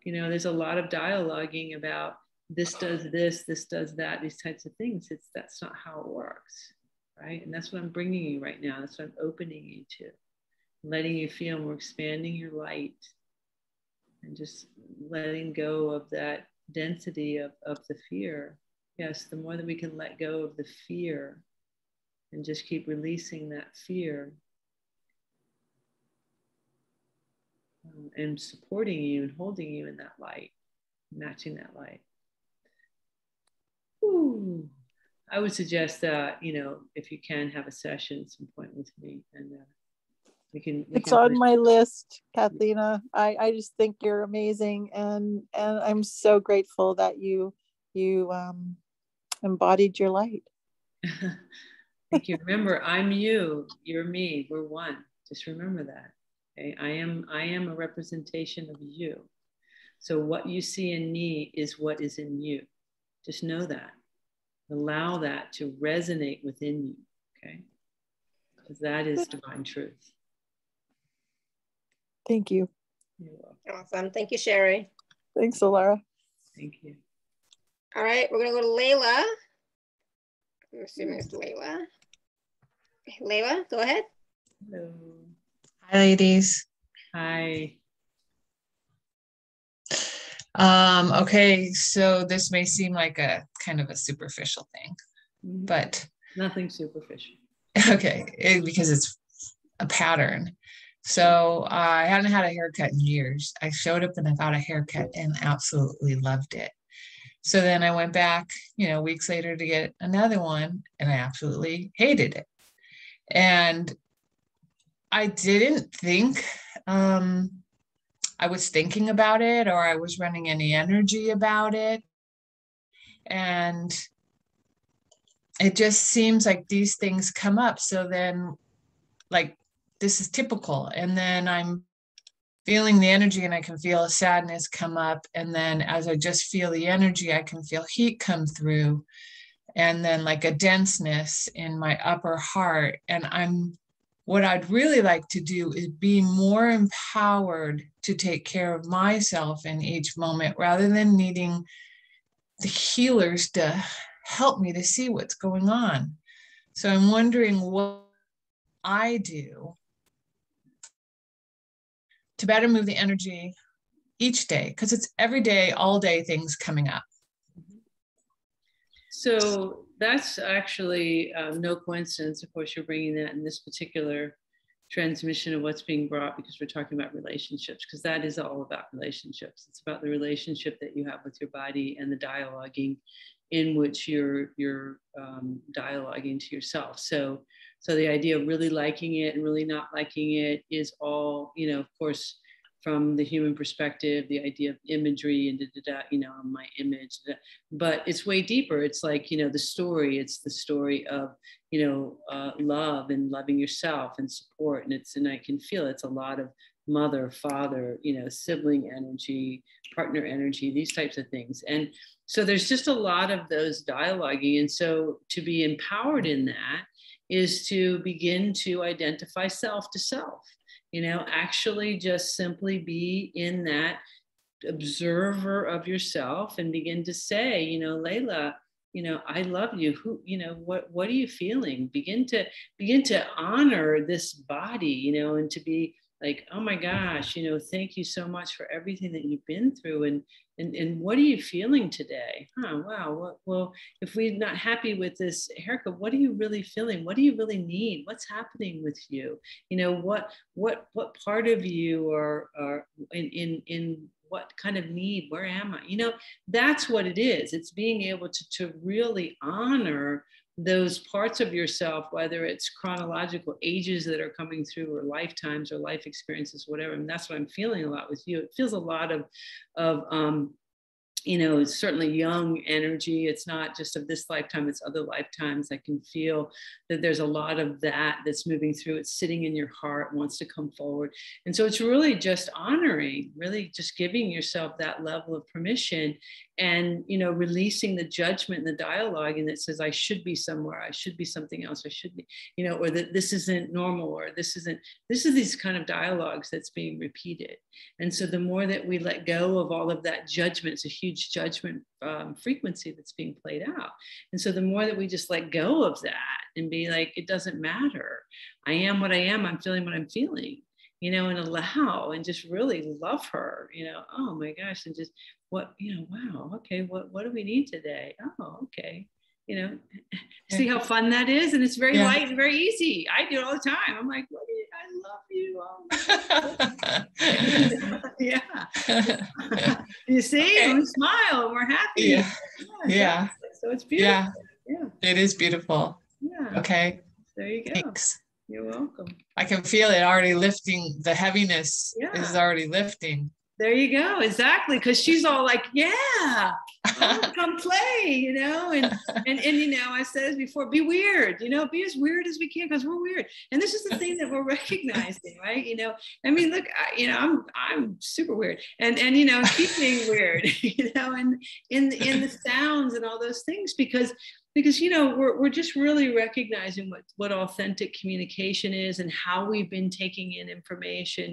You know, there's a lot of dialoguing about this does this does that, these types of things. That's not how it works, right? And that's what I'm bringing you right now. That's what I'm opening you to, letting you feel. We're expanding your light and just letting go of that density of the fear. Yes, the more that we can let go of the fear and just keep releasing that fear, and supporting you and holding you in that light, matching that light. Ooh. I would suggest that, you know, if you can, have a session at some point with me, and it's on my list, Cathleena. I just think you're amazing, and I'm so grateful that you embodied your light. Thank you. Remember, I'm you, you're me, we're one. Just remember that. Okay? I am a representation of you. So what you see in me is what is in you. Just know that. Allow that to resonate within you. Okay? Because that is divine truth. Thank you. You're welcome. Awesome. Thank you, Sherry. Thanks, Alara. Thank you. All right, we're going to go to Layla. I'm assuming it's Layla. Layla, go ahead. Hello. Hi, ladies. Hi. Okay, so this may seem like a kind of a superficial thing, but nothing superficial. Okay, because it's a pattern. So I hadn't had a haircut in years. I showed up and I got a haircut and absolutely loved it. So then I went back, you know, weeks later to get another one, and I absolutely hated it. And I didn't think I was thinking about it, or I was running any energy about it. And it just seems like these things come up. So then, like, this is typical. And then I'm feeling the energy and I can feel a sadness come up. And then as I just feel the energy, I can feel heat come through. And then like a denseness in my upper heart. And what I'd really like to do is be more empowered to take care of myself in each moment rather than needing the healers to help me to see what's going on. So I'm wondering what I do to better move the energy each day, because it's every day, all day things coming up. So that's actually no coincidence. Of course, you're bringing that in this particular transmission of what's being brought, because we're talking about relationships, because that is all about relationships. It's about the relationship that you have with your body and the dialoguing in which you're dialoguing to yourself. So the idea of really liking it and really not liking it is all, of course, from the human perspective, the idea of imagery and my image, but it's way deeper. It's like, the story, it's the story of, love and loving yourself and support. And I can feel it's a lot of mother, father, sibling energy, partner energy, these types of things. And so there's just a lot of those dialoguing. And so to be empowered in that is to begin to identify self to self. Actually just simply be in that observer of yourself and begin to say, Layla, I love you. What are you feeling? Begin to honor this body, and to be like, oh my gosh, thank you so much for everything that you've been through. And what are you feeling today? Wow. Well, if we're not happy with this haircut, what are you really feeling? What do you really need? What's happening with you? What part of you are in what kind of need? Where am I? That's what it is. It's being able to really honor those parts of yourself, whether it's chronological ages that are coming through or lifetimes or life experiences, whatever. And that's what I'm feeling a lot with you. It feels a lot of it's certainly young energy. It's not just of this lifetime, it's other lifetimes. I can feel that there's a lot of that's moving through. It's sitting in your heart, wants to come forward. And so it's really just honoring, really just giving yourself that level of permission and, releasing the judgment and the dialogue. And that says, I should be somewhere, I should be something else, I should be, or that this isn't normal, or this is these kind of dialogues that's being repeated. And so the more that we let go of all of that judgment, it's a huge judgment frequency that's being played out. And so the more that we just let go of that and be like, it doesn't matter. I am what I am. I'm feeling what I'm feeling, and allow and just really love her, oh my gosh. And just wow. Okay. What do we need today? Oh, okay. See how fun that is. And it's very light and very easy. I do it all the time. I'm like, I love you. Oh yeah. You see, okay. We smile and we're happy. Yeah. So it's beautiful. Yeah. It is beautiful. Yeah. Okay. There you go. Thanks. You're welcome. I can feel it already lifting. The heaviness is already lifting. There you go. Exactly. Because she's all like, come play, and I said this before, be weird, be as weird as we can, because we're weird. And this is the thing that we're recognizing, right? Look, I'm super weird and keep being weird, and in the sounds and all those things, because we're just really recognizing what authentic communication is and how we've been taking in information,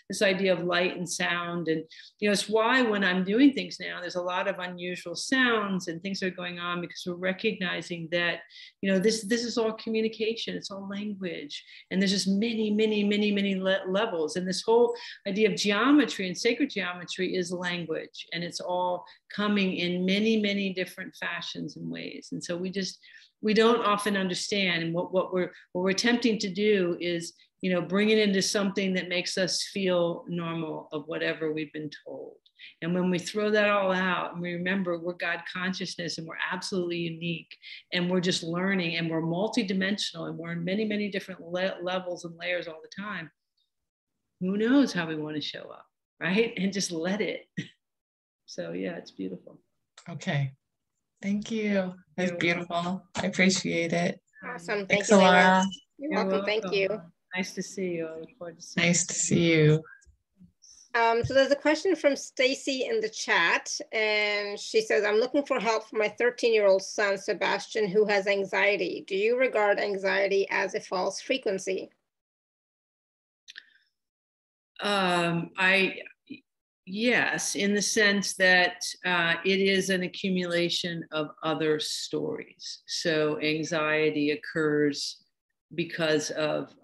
this idea of light and sound. And, it's why when I'm doing things now, there's a lot of unusual sounds and things that are going on, because we're recognizing that, this is all communication. It's all language. And there's just many, many, many, many levels. And this whole idea of geometry and sacred geometry is language. And it's all coming in many, many different fashions and ways. And so we don't often understand. And what we're attempting to do is, bring it into something that makes us feel normal of whatever we've been told. And when we throw that all out and we remember we're God consciousness and we're absolutely unique and we're just learning and we're multidimensional and we're in many, many different levels and layers all the time, who knows how we want to show up, right? And just let it. So yeah, it's beautiful. Okay. Thank you. That's beautiful. I appreciate it. Awesome. Thanks, Thank you, Alara. You're welcome. Thank you. Nice to see you. I look forward to seeing Nice to see you. So there's a question from Stacy in the chat, and she says, I'm looking for help for my 13-year-old son, Sebastian, who has anxiety. Do you regard anxiety as a false frequency? Yes, in the sense that it is an accumulation of other stories. So anxiety occurs because of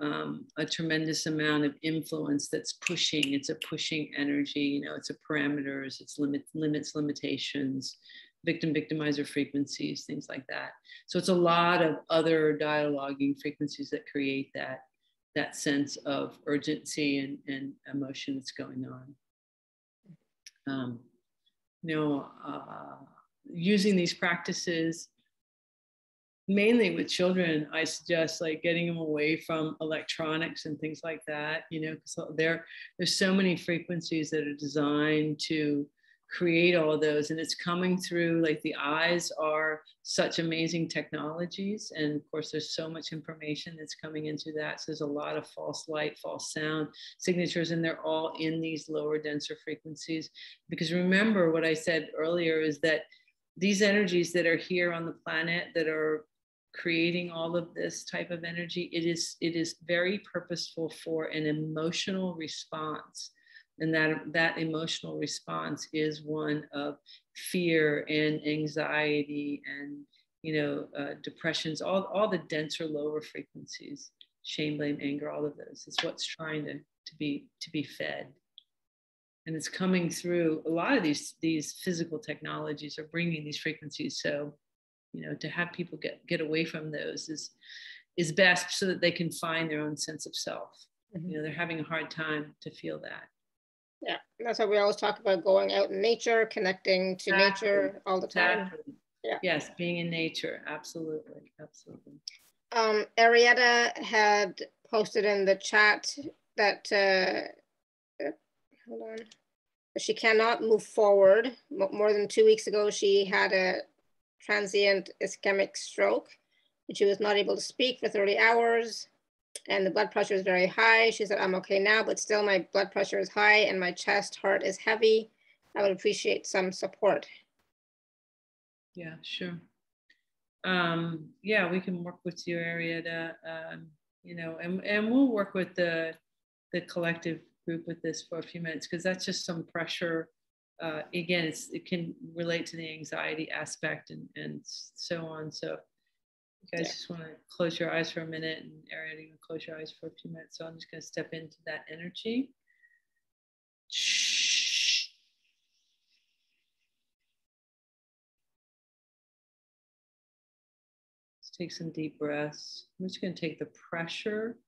a tremendous amount of influence that's pushing. It's a pushing energy, you know, it's a parameters, it's limits, limitations, victim, victimizer frequencies, things like that. So it's a lot of other dialoguing frequencies that create that sense of urgency and emotion that's going on. Using these practices mainly with children, I suggest like getting them away from electronics and things like that, you know, because there's so many frequencies that are designed to create all of those, and it's coming through, like the eyes are such amazing technologies, and of course there's so much information that's coming into that, so there's a lot of false light, false sound signatures, and they're all in these lower, denser frequencies. Because remember what I said earlier is that these energies that are here on the planet that are creating all of this type of energy, it is very purposeful for an emotional response. And that emotional response is one of fear and anxiety and, depressions, all the denser, lower frequencies, shame, blame, anger, all of those. It's what's trying to be fed. And it's coming through a lot of these physical technologies are bringing these frequencies. So, to have people get away from those is best, so that they can find their own sense of self. Mm-hmm. They're having a hard time to feel that. Yeah, that's why we always talk about going out in nature, connecting to nature all the time. Exactly. Yeah. Yes, being in nature, absolutely, absolutely. Arietta had posted in the chat that hold on, she cannot move forward. More than 2 weeks ago, she had a transient ischemic stroke, and she was not able to speak for 30 hours. And the blood pressure is very high. She said, I'm okay now, but still my blood pressure is high and my chest, heart is heavy. I would appreciate some support. Yeah, sure. Yeah, we can work with you, Arietta, and we'll work with the collective group with this for a few minutes, because that's just some pressure. Again, it can relate to the anxiety aspect and so on. So you guys just want to close your eyes for a minute, and Arietta, you can close your eyes for a few minutes. So I'm just going to step into that energy. Let's take some deep breaths. I'm just going to take the pressure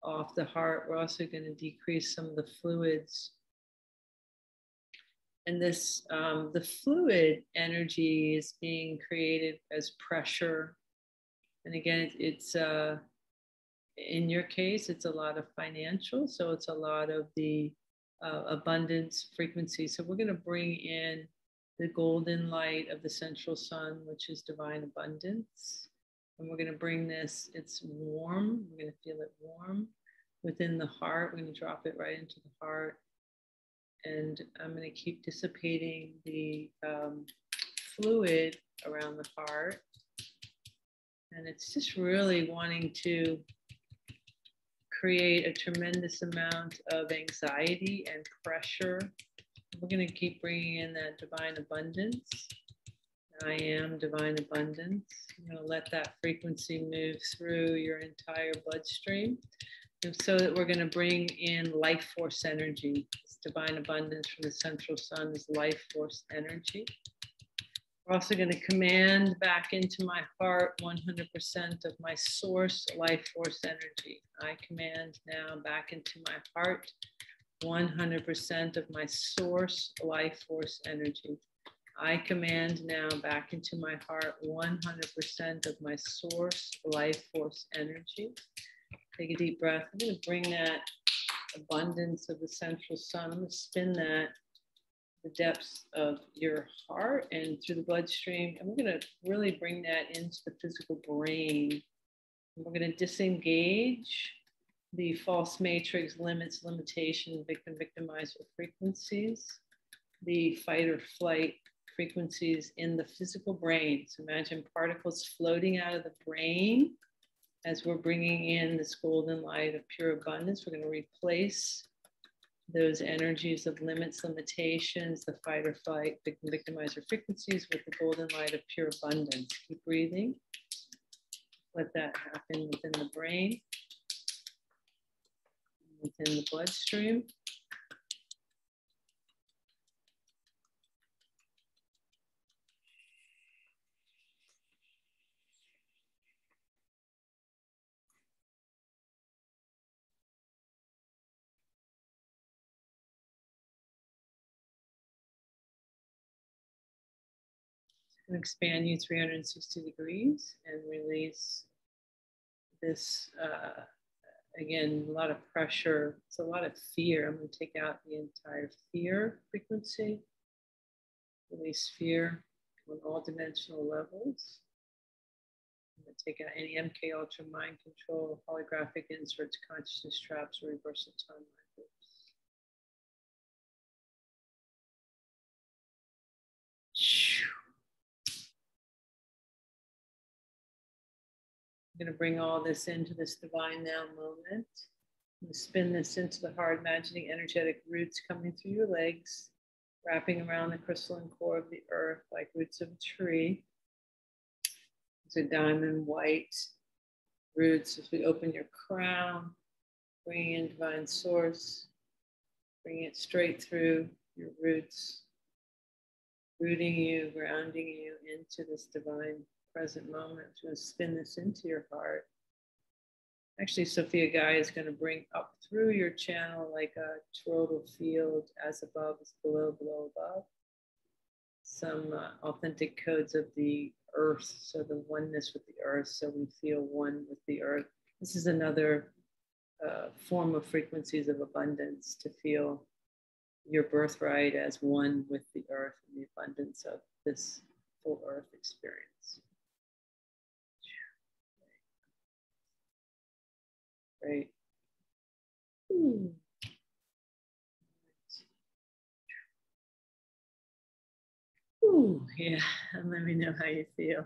off the heart. We're also going to decrease some of the fluids. And this, the fluid energy is being created as pressure. And again, it's in your case, it's a lot of financial. So it's a lot of the abundance frequency. So we're going to bring in the golden light of the central sun, which is divine abundance. And we're going to bring this, it's warm. We're going to feel it warm within the heart. We're going to drop it right into the heart. And I'm going to keep dissipating the fluid around the heart. And it's just really wanting to create a tremendous amount of anxiety and pressure. We're going to keep bringing in that divine abundance. I am divine abundance. I'm going to let that frequency move through your entire bloodstream. And so that we're going to bring in life force energy. This divine abundance from the central sun is life force energy. We're also going to command back into my heart 100% of my source life force energy. I command now back into my heart 100% of my source life force energy. I command now back into my heart 100% of my source life force energy. Take a deep breath. I'm going to bring that abundance of the central sun. I'm going to spin that the depths of your heart and through the bloodstream. And we're going to really bring that into the physical brain. And we're going to disengage the false matrix, limits, limitation, victim, victimizer frequencies, the fight or flight frequencies in the physical brain. So imagine particles floating out of the brain as we're bringing in this golden light of pure abundance. We're going to replace those energies of limits, limitations, the fight or flight, victim, victimizer frequencies with the golden light of pure abundance. Keep breathing. Let that happen within the brain, within the bloodstream. And expand you 360 degrees and release this, again, a lot of pressure. It's a lot of fear. I'm going to take out the entire fear frequency. Release fear on all dimensional levels. I'm going to take out any MK Ultra mind control, holographic inserts, consciousness traps, or reversal time loops. I'm going to bring all this into this divine now moment. I'm going to spin this into the heart, imagining energetic roots coming through your legs, wrapping around the crystalline core of the earth like roots of a tree. These are diamond white roots. As we open your crown, bringing in divine source, bringing it straight through your roots, rooting you, grounding you into this divine present moment. I'm going to spin this into your heart. Actually, Sophia Guy is going to bring up through your channel like a toroidal field, as above is below, below above. Some authentic codes of the earth, so the oneness with the earth, so we feel one with the earth. This is another form of frequencies of abundance, to feel your birthright as one with the earth and the abundance of this full earth experience. Great. Ooh. Ooh, yeah, and let me know how you feel.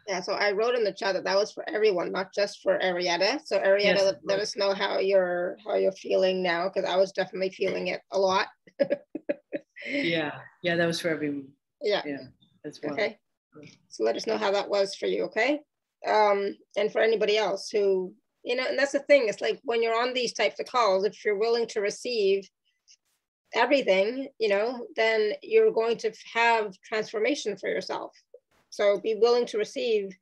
Yeah, so I wrote in the chat that that was for everyone, not just for Arietta. So Arietta, yes, let us know how you're feeling now, because I was definitely feeling it a lot. yeah, that was for everyone. Yeah, as well. Okay, so let us know how that was for you, okay? And for anybody else who, you know, and that's the thing, it's like when you're on these types of calls, if you're willing to receive everything, you know, then you're going to have transformation for yourself. So be willing to receive,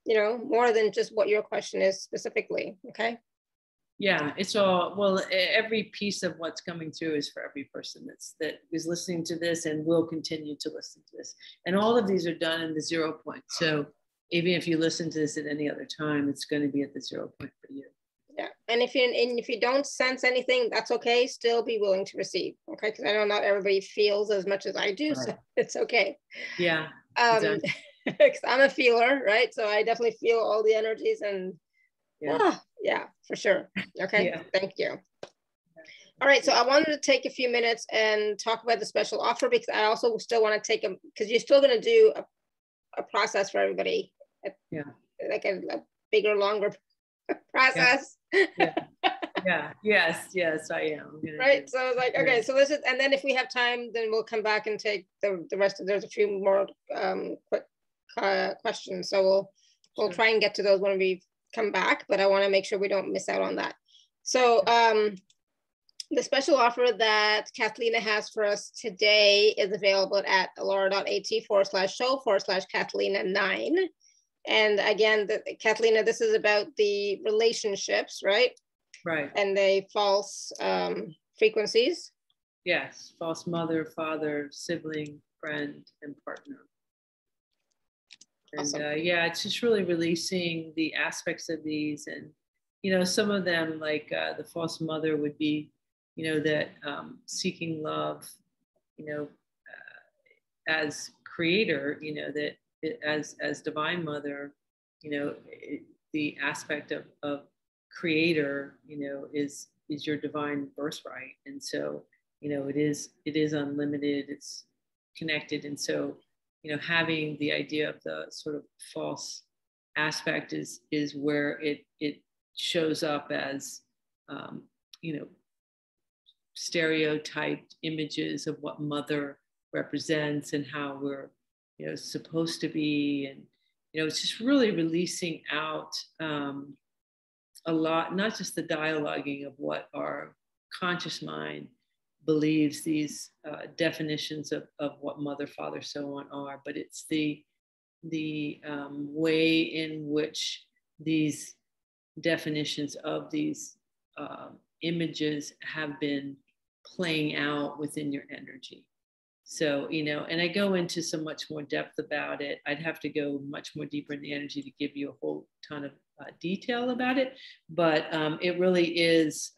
you know, more than just what your question is specifically, okay? Yeah, it's all, well, every piece of what's coming through is for every person that is listening to this and will continue to listen to this. And all of these are done in the 0 point. So even if you listen to this at any other time, it's going to be at the 0 point for you. Yeah, and if you don't sense anything, that's okay. Still be willing to receive, okay? Because I know not everybody feels as much as I do, right. So it's okay. Yeah, exactly. Because I'm a feeler, right? So I definitely feel all the energies, and yeah, for sure. Okay, yeah. Thank you. All right, so I wanted to take a few minutes and talk about the special offer, because I also still want to take them, because you're still going to do a process for everybody. Like a bigger, longer process. Yes, I am. Right, so I was like, okay, so this is, and then if we have time, then we'll come back and take the rest of, there's a few more quick questions, so we'll try and get to those when we come back, but I want to make sure we don't miss out on that. So the special offer that Cathleena has for us today is available at alara.at/show/Cathleena9. And again, Cathleena, this is about the relationships, right? Right. And the false frequencies. Yes, false mother, father, sibling, friend, and partner. And awesome. It's just really releasing the aspects of these. And, you know, some of them, like the false mother would be that seeking love, as creator, that as divine mother, the aspect of creator, is your divine birthright. And so, it is unlimited, it's connected. And so, having the idea of the sort of false aspect is where it shows up as, stereotyped images of what mother represents and how we're, supposed to be. And, it's just really releasing out a lot, not just the dialoguing of what our conscious mind believes these definitions of what mother, father, so on are, but it's the way in which these definitions of these images have been playing out within your energy. So, and I go into so much more depth about it. I'd have to go much more deeper in the energy to give you a whole ton of detail about it. But it really is,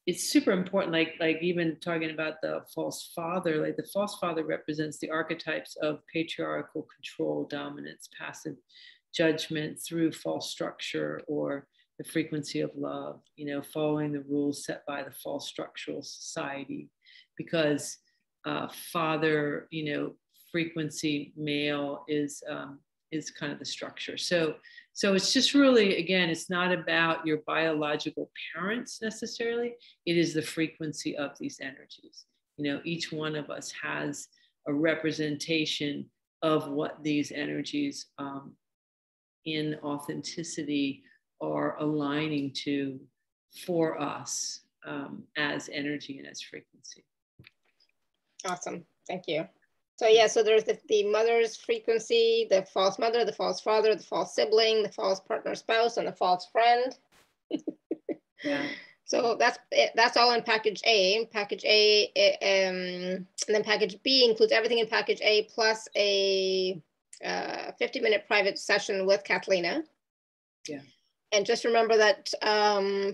it's super important. Like even talking about the false father, like the false father represents the archetypes of patriarchal control, dominance, passive judgment through false structure, or the frequency of love, following the rules set by the false structural society. Because father, frequency male is kind of the structure. So it's just really, again, it's not about your biological parents necessarily. It is the frequency of these energies. Each one of us has a representation of what these energies in authenticity are aligning to for us as energy and as frequency. Awesome, thank you. So yeah, so there's the mother's frequency, the false mother, the false father, the false sibling, the false partner spouse, and the false friend. Yeah. So that's all in package A. Package A, and then package B includes everything in package A plus a 50-minute private session with Cathleena. Yeah. And just remember that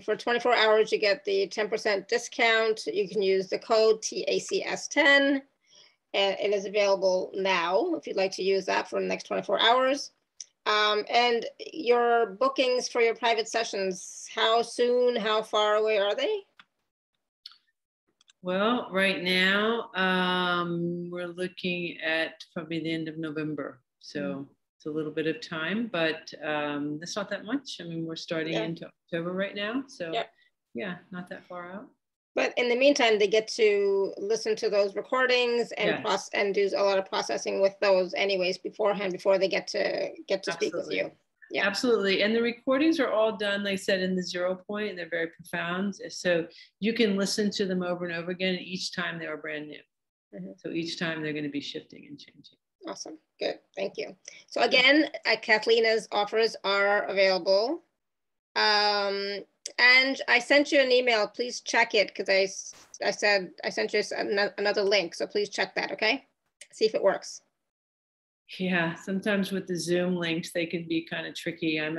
for 24 hours, you get the 10% discount. You can use the code TACS10. And it is available now if you'd like to use that for the next 24 hours. And your bookings for your private sessions, how soon, how far away are they? Well, right now, we're looking at probably the end of November. So it's a little bit of time, but it's not that much. I mean, we're starting into October right now. So yeah, not that far out. But in the meantime, they get to listen to those recordings and and do a lot of processing with those anyways beforehand, before they get to speak with you. Yeah, absolutely. And the recordings are all done, like I said, in the 0 point, and they're very profound. So you can listen to them over and over again. And each time they are brand new. So each time they're going to be shifting and changing. Awesome. Good. Thank you. So again, Cathleena's offers are available. And I sent you an email. Please check it, because I said I sent you another link. So please check that. Okay. See if it works. Yeah, sometimes with the Zoom links, they can be kind of tricky. I'm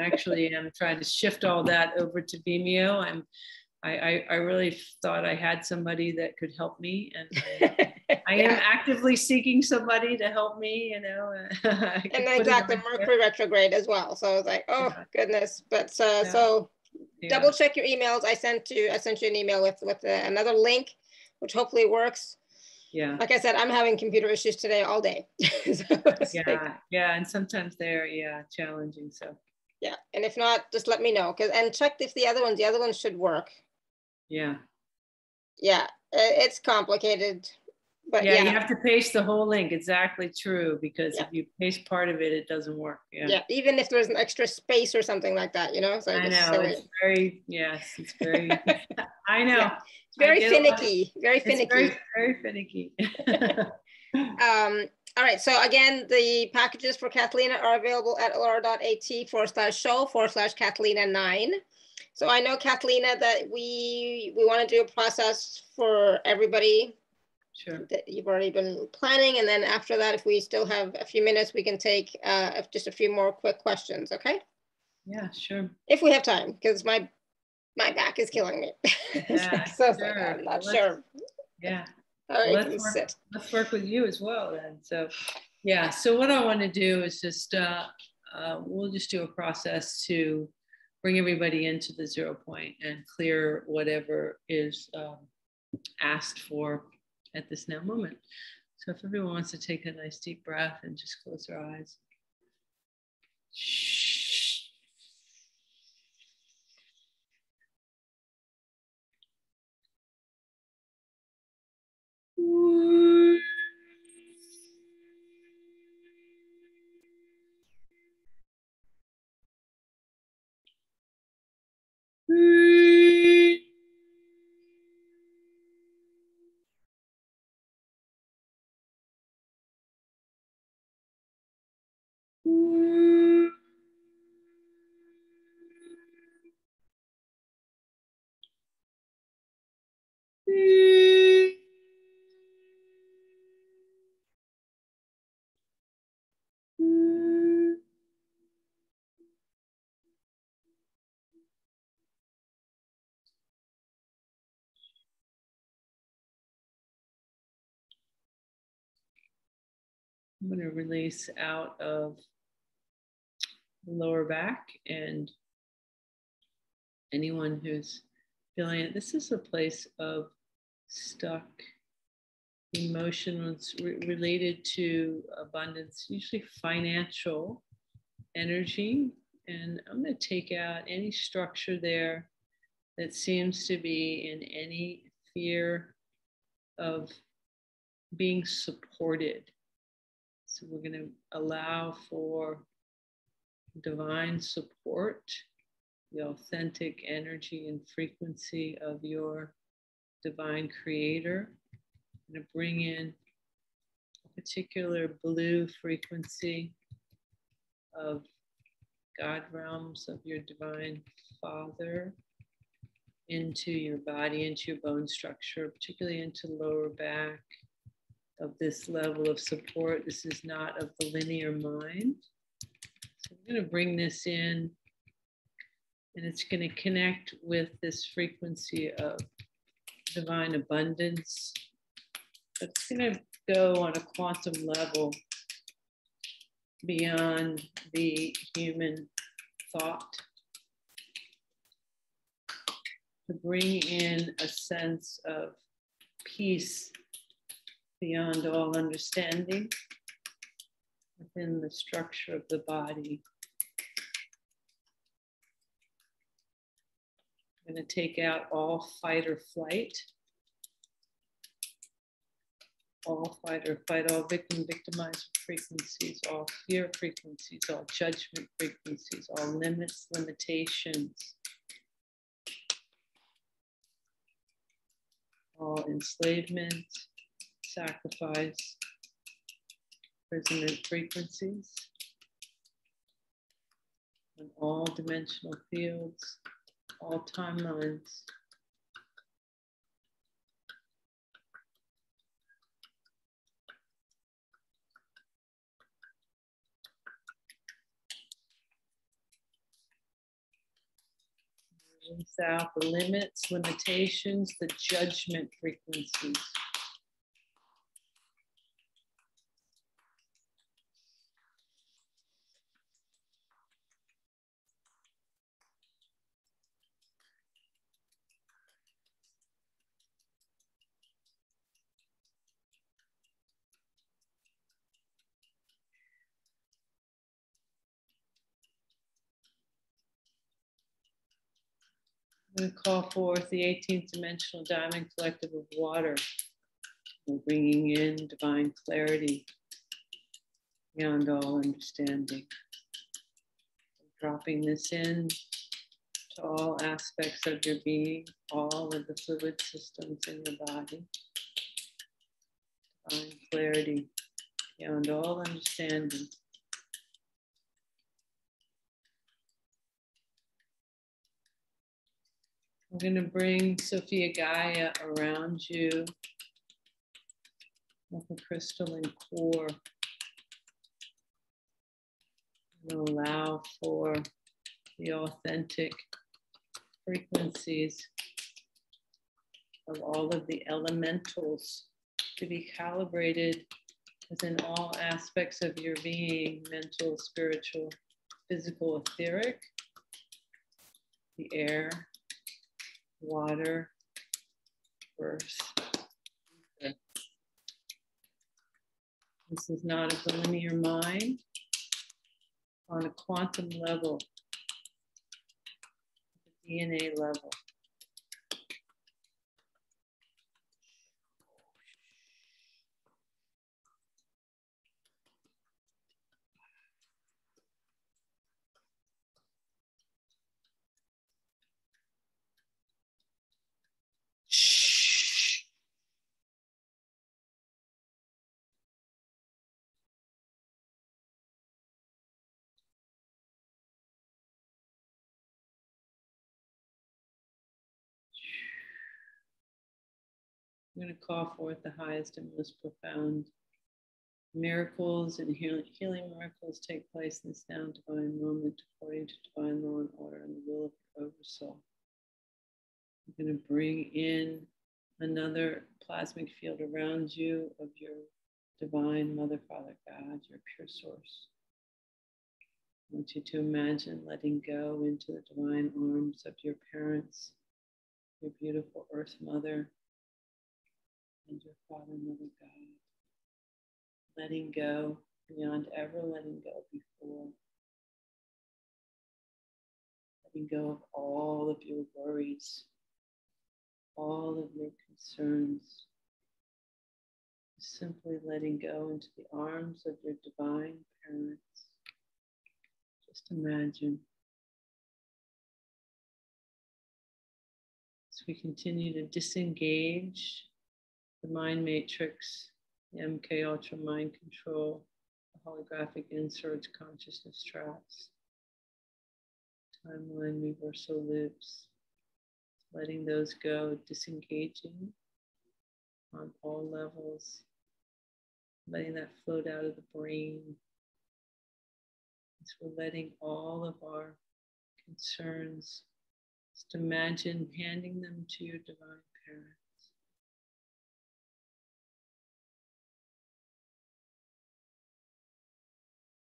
trying to shift all that over to Vimeo. I really thought I had somebody that could help me, and I am actively seeking somebody to help me, And then exactly, Mercury retrograde as well. So I was like, oh goodness. But so double check your emails. I sent you an email with another link, which hopefully works. Yeah. Like I said, I'm having computer issues today all day. And sometimes they're challenging. So yeah, and if not, just let me know, and check if the other ones should work. Yeah, it's complicated, but you have to paste the whole link. Exactly true, because if you paste part of it, it doesn't work. Even if there's an extra space or something like that, So I know it's very it's very I know it's very finicky, very finicky. It's very finicky. All right, so again, the packages for Cathleena are available at alara.at/show/Cathleena9. So I know, Cathleena, that we want to do a process for everybody. Sure. That you've already been planning, and then after that, if we still have a few minutes, we can take just a few more quick questions. Okay. Yeah, sure. If we have time, because my My back is killing me. Yeah, So sure. I'm not Well, sure. Yeah. I can sit. Let's work with you as well then. So yeah, so what I want to do is just, we'll just do a process to bring everybody into the 0 point and clear whatever is asked for at this now moment. So if everyone wants to take a nice deep breath and just close their eyes. I'm going to release out of the lower back, and anyone who's feeling it, this is a place of stuck emotions related to abundance, usually financial energy. And I'm going to take out any structure there that seems to be in any fear of being supported. So we're going to allow for divine support, the authentic energy and frequency of your divine creator. I'm going to bring in a particular blue frequency of God realms of your divine Father into your body, into your bone structure, particularly into lower back, of this level of support. This is not of the linear mind. So I'm going to bring this in, and it's going to connect with this frequency of divine abundance. But it's going to go on a quantum level beyond the human thought, to bring in a sense of peace beyond all understanding within the structure of the body. I'm going to take out all fight or flight, all fight or flight, all victim, victimizer frequencies, all fear frequencies, all judgment frequencies, all limits, limitations, all enslavement, sacrifice, imprisonment frequencies, on all dimensional fields, all timelines. Release out the limits, limitations, the judgment frequencies. I'm going to call forth the 18th dimensional diamond collective of water. We're bringing in divine clarity beyond all understanding. Dropping this in to all aspects of your being, all of the fluid systems in your body. Divine clarity beyond all understanding. I'm going to bring Sophia Gaia around you with a crystalline core. And allow for the authentic frequencies of all of the elementals to be calibrated within all aspects of your being, mental, spiritual, physical, etheric, the air, water, earth. This is not a linear mind. On a quantum level, DNA level. I'm going to call forth the highest and most profound miracles and healing miracles take place in this now divine moment according to divine law and order and the will of your oversoul. I'm going to bring in another plasmic field around you of your divine Mother, Father, God, your pure source. I want you to imagine letting go into the divine arms of your parents, your beautiful Earth Mother, and your Father, Mother, God. Letting go beyond ever letting go before. Letting go of all of your worries, all of your concerns. Simply letting go into the arms of your divine parents. Just imagine. As we continue to disengage the mind matrix, the MK Ultra mind control, the holographic inserts, consciousness traps, timeline reversal loops, letting those go, disengaging on all levels, letting that float out of the brain. As we're letting all of our concerns, just imagine handing them to your divine parents.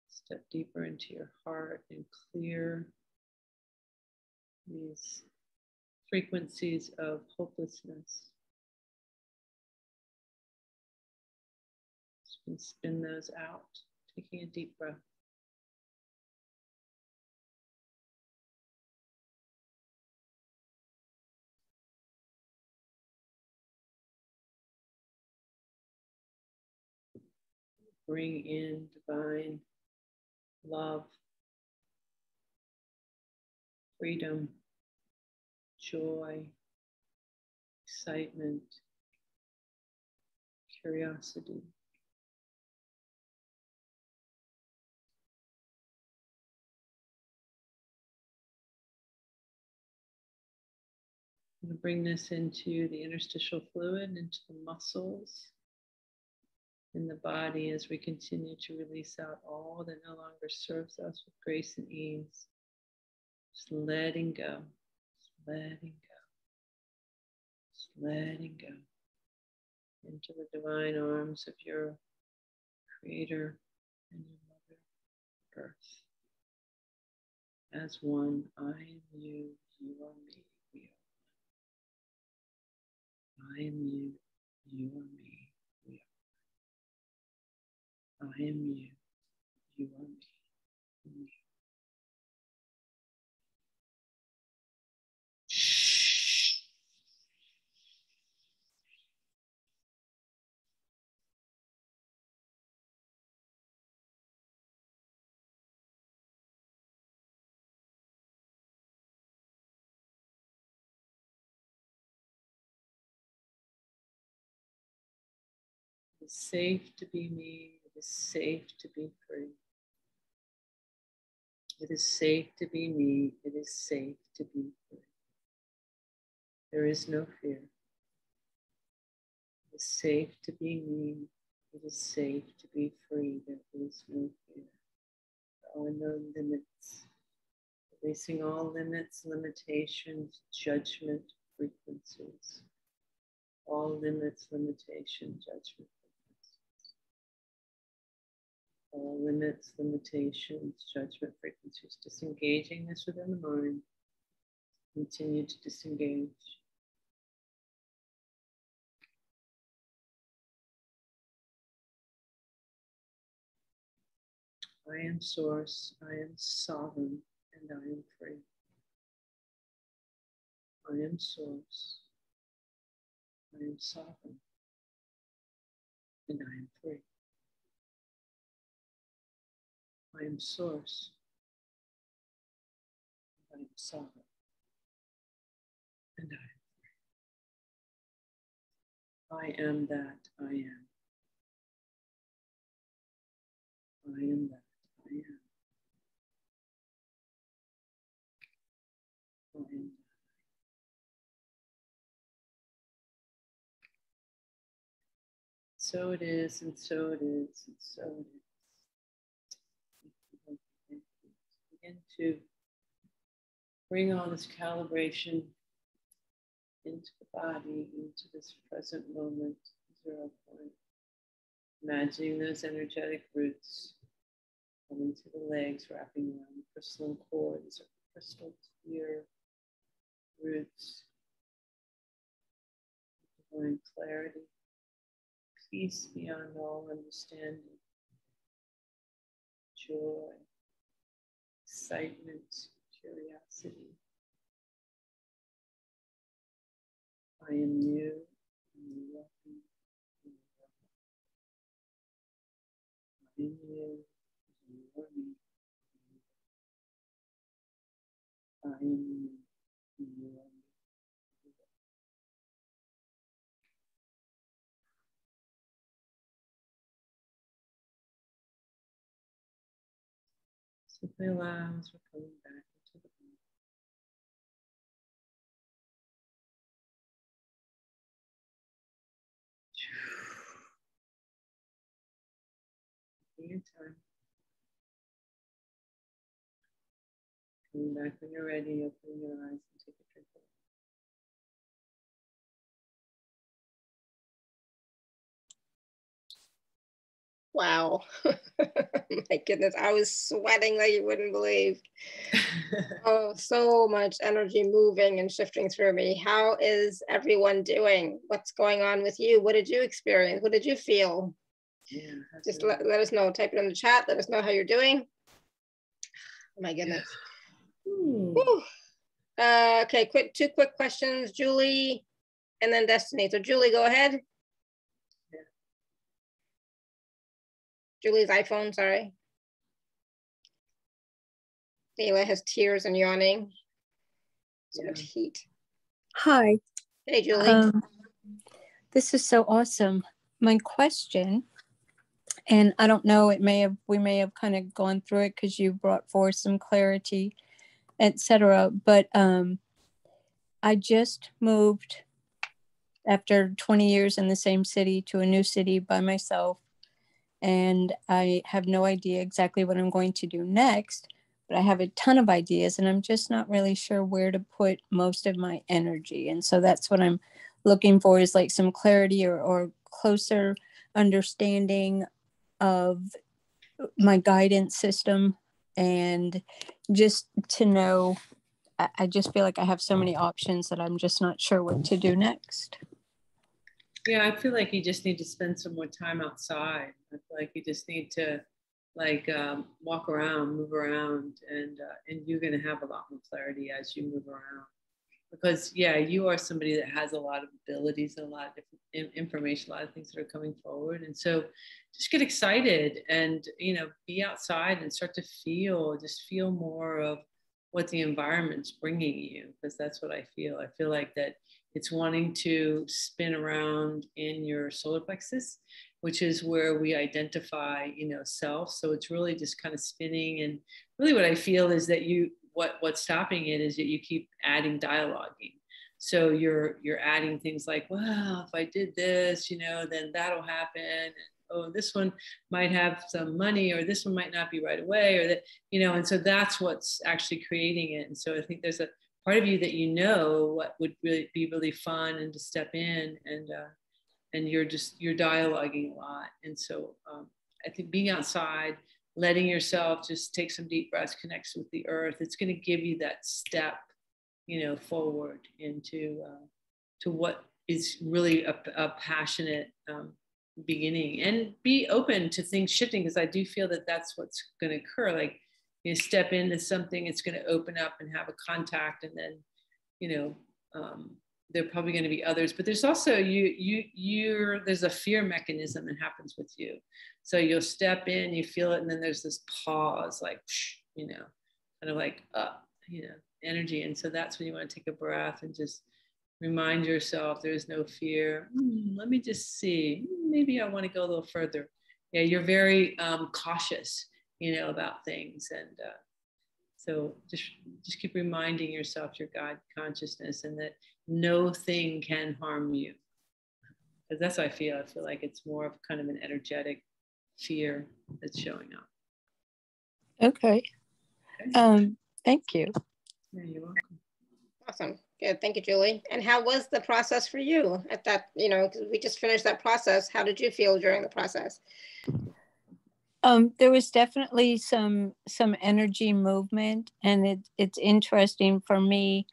Step deeper into your heart and clear these frequencies of hopelessness. Spin those out, taking a deep breath. Bring in divine love, freedom, joy, excitement, curiosity. I'm going to bring this into the interstitial fluid, into the muscles in the body as we continue to release out all that no longer serves us with grace and ease. Just letting go, just letting go, just letting go into the divine arms of your Creator and your Mother Earth. As one, I am you, you are me, we are one. I am you, you are me, we are one. I am you, you are me, we are. It is safe to be me. It is safe to be free. It is safe to be me. It is safe to be free. There is no fear. It is safe to be me. It is safe to be free. There is no fear. There are no limits. Releasing all limits, limitations, judgment, frequencies. All limits, limitation, judgment, frequencies. All limits, limitations, judgment, frequencies. Disengaging this within the mind. Continue to disengage. I am source, I am sovereign, and I am free. I am source, I am sovereign, and I am free. I am source, I am sovereign, and I am free. I am that I am. I am that I am. I am that. So it is, and so it is, and so it is. Begin to bring all this calibration into the body, into this present moment, 0 point. Imagining those energetic roots coming to the legs, wrapping around the crystalline cords or crystal clear roots. Divine clarity, peace beyond all understanding, joy, excitement, curiosity. I am new, and you are me. I am you, and you are me. I am you, and you are me. Simply allow as we're coming back into the body. Taking your time. Coming back when you're ready, opening your eyes and take a drink of water. Wow. My goodness, I was sweating like you wouldn't believe. Oh, so much energy moving and shifting through me. How is everyone doing? What's going on with you? What did you experience? What did you feel? Yeah, just let us know. Type it in the chat. Let us know how you're doing. Oh my goodness. Okay, two quick questions. Julie and then Destiny. So Julie, go ahead. Yeah. Julie's iPhone, sorry. Ayla has tears and yawning. So much heat. Hi. Hey, Julie. This is so awesome. My question, and I don't know, we may have kind of gone through it because you brought forth some clarity, etc. But I just moved after 20 years in the same city to a new city by myself. And I have no idea exactly what I'm going to do next, but I have a ton of ideas and I'm just not really sure where to put most of my energy. And so that's what I'm looking for, is like some clarity or closer understanding of my guidance system, and just to know, I just feel like I have so many options that I'm just not sure what to do next. Yeah, I feel like you just need to spend some more time outside. I feel like you just need to walk around, move around, and you're going to have a lot more clarity as you move around. Because yeah, you are somebody that has a lot of abilities and a lot of different information, a lot of things that are coming forward. And so just get excited and, be outside and start to feel more of what the environment's bringing you, because that's what I feel. I feel like that it's wanting to spin around in your solar plexus, which is where we identify, self. So it's really just kind of spinning. And really what I feel is that what's stopping it is that you keep adding dialoguing. So you're adding things like, well, if I did this, then that'll happen. oh, this one might have some money, or this one might not be right away, or that, you know, and so that's what's actually creating it. And so I think there's a part of you that, you know, what would really be really fun and to step in, and you're dialoguing a lot. And so I think being outside, letting yourself just take some deep breaths, connects with the earth, it's going to give you that step, you know, forward into to what is really a passionate beginning. And be open to things shifting, because I do feel that that's what's going to occur. Like, you step into something, it's going to open up and have a contact, and then, you know, there are probably going to be others, but there's also there's a fear mechanism that happens with you. So you'll step in, you feel it, and then there's this pause, like, you know, kind of like you know, energy. And so that's when you want to take a breath and just remind yourself there's no fear. Let me just see, maybe I want to go a little further. Yeah, you're very cautious, you know, about things. And so just keep reminding yourself your God consciousness, and that no thing can harm you. Because that's how I feel. I feel like it's more of kind of an energetic fear that's showing up. Okay. Thank you. Yeah, you're welcome. Awesome. Good. Thank you, Julie. And how was the process for you at that, you know, 'cause we just finished that process. How did you feel during the process? There was definitely some energy movement, and it's interesting for me.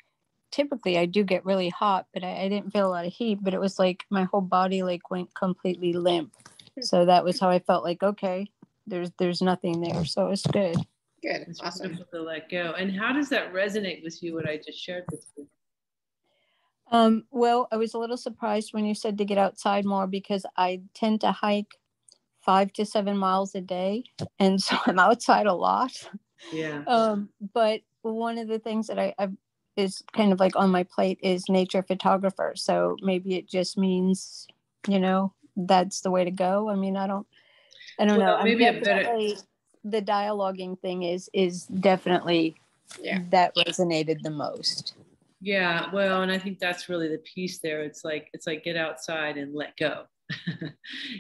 Typically I do get really hot, but I didn't feel a lot of heat, but it was like my whole body like went completely limp. So that was how I felt, like, okay, there's nothing there. So it's good. Good. It's Awesome. wonderful to let go. And how does that resonate with you, what I just shared with you? Well, I was a little surprised when you said to get outside more, because I tend to hike 5 to 7 miles a day, and so I'm outside a lot. Yeah. But one of the things that I is kind of like on my plate is nature photographer. So maybe it just means, you know, that's the way to go. I mean, I don't know. Maybe a better, the dialoguing thing is definitely that resonated the most. yeah. Well, and I think that's really the piece there. It's like get outside and let go,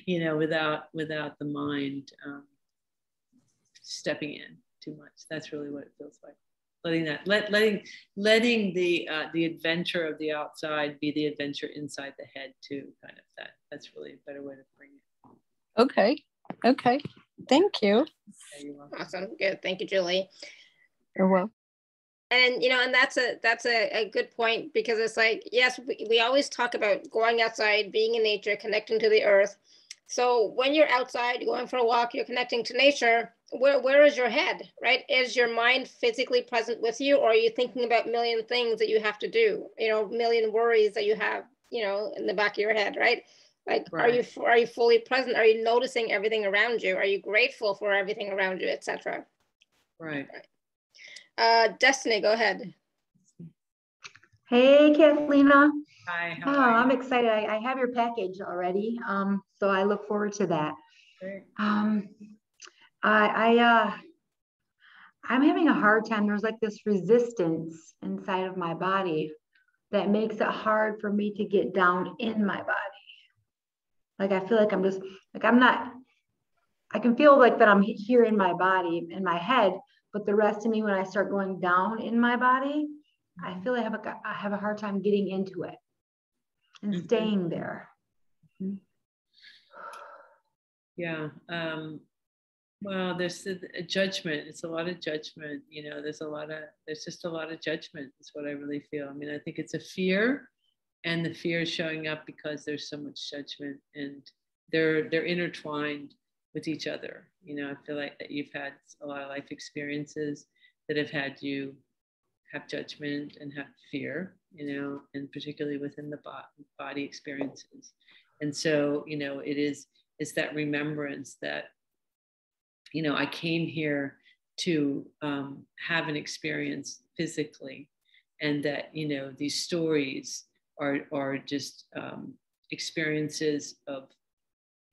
you know, without the mind stepping in too much. That's really what it feels like. Letting the adventure of the outside be the adventure inside the head too, kind of that. That's really a better way to bring it. Okay. Thank you. Yeah, you're welcome. Awesome. Good. Thank you, Julie. You're welcome. And, you know, and that's a good point, because it's like, yes, we always talk about going outside, being in nature, connecting to the earth. So when you're outside, going for a walk, you're connecting to nature, where is your head, right? Is your mind physically present with you, or are you thinking about a million things that you have to do, you know, a million worries that you have, you know, in the back of your head, right? Like, right. Are you fully present? Are you noticing everything around you? Are you grateful for everything around you, etc.? Right. Destiny, go ahead. Hey, Cathleena. Hi. Oh, I'm excited. I have your package already. So I look forward to that. Great. I'm having a hard time. There's like this resistance inside of my body that makes it hard for me to get down in my body. Like, I feel like I'm just like, I can feel like that I'm here in my body, in my head, but the rest of me, when I start going down in my body, I feel I have a hard time getting into it and staying there. Yeah. Well, there's a judgment. It's a lot of judgment. You know, there's just a lot of judgment is what I really feel. I mean, I think it's a fear, and the fear is showing up because there's so much judgment, and they're intertwined with each other. You know, I feel like that you've had a lot of life experiences that have had you have judgment and have fear, you know, and particularly within the body experiences. And so, you know, it's that remembrance that, you know, I came here to have an experience physically, and that, you know, these stories are just experiences of,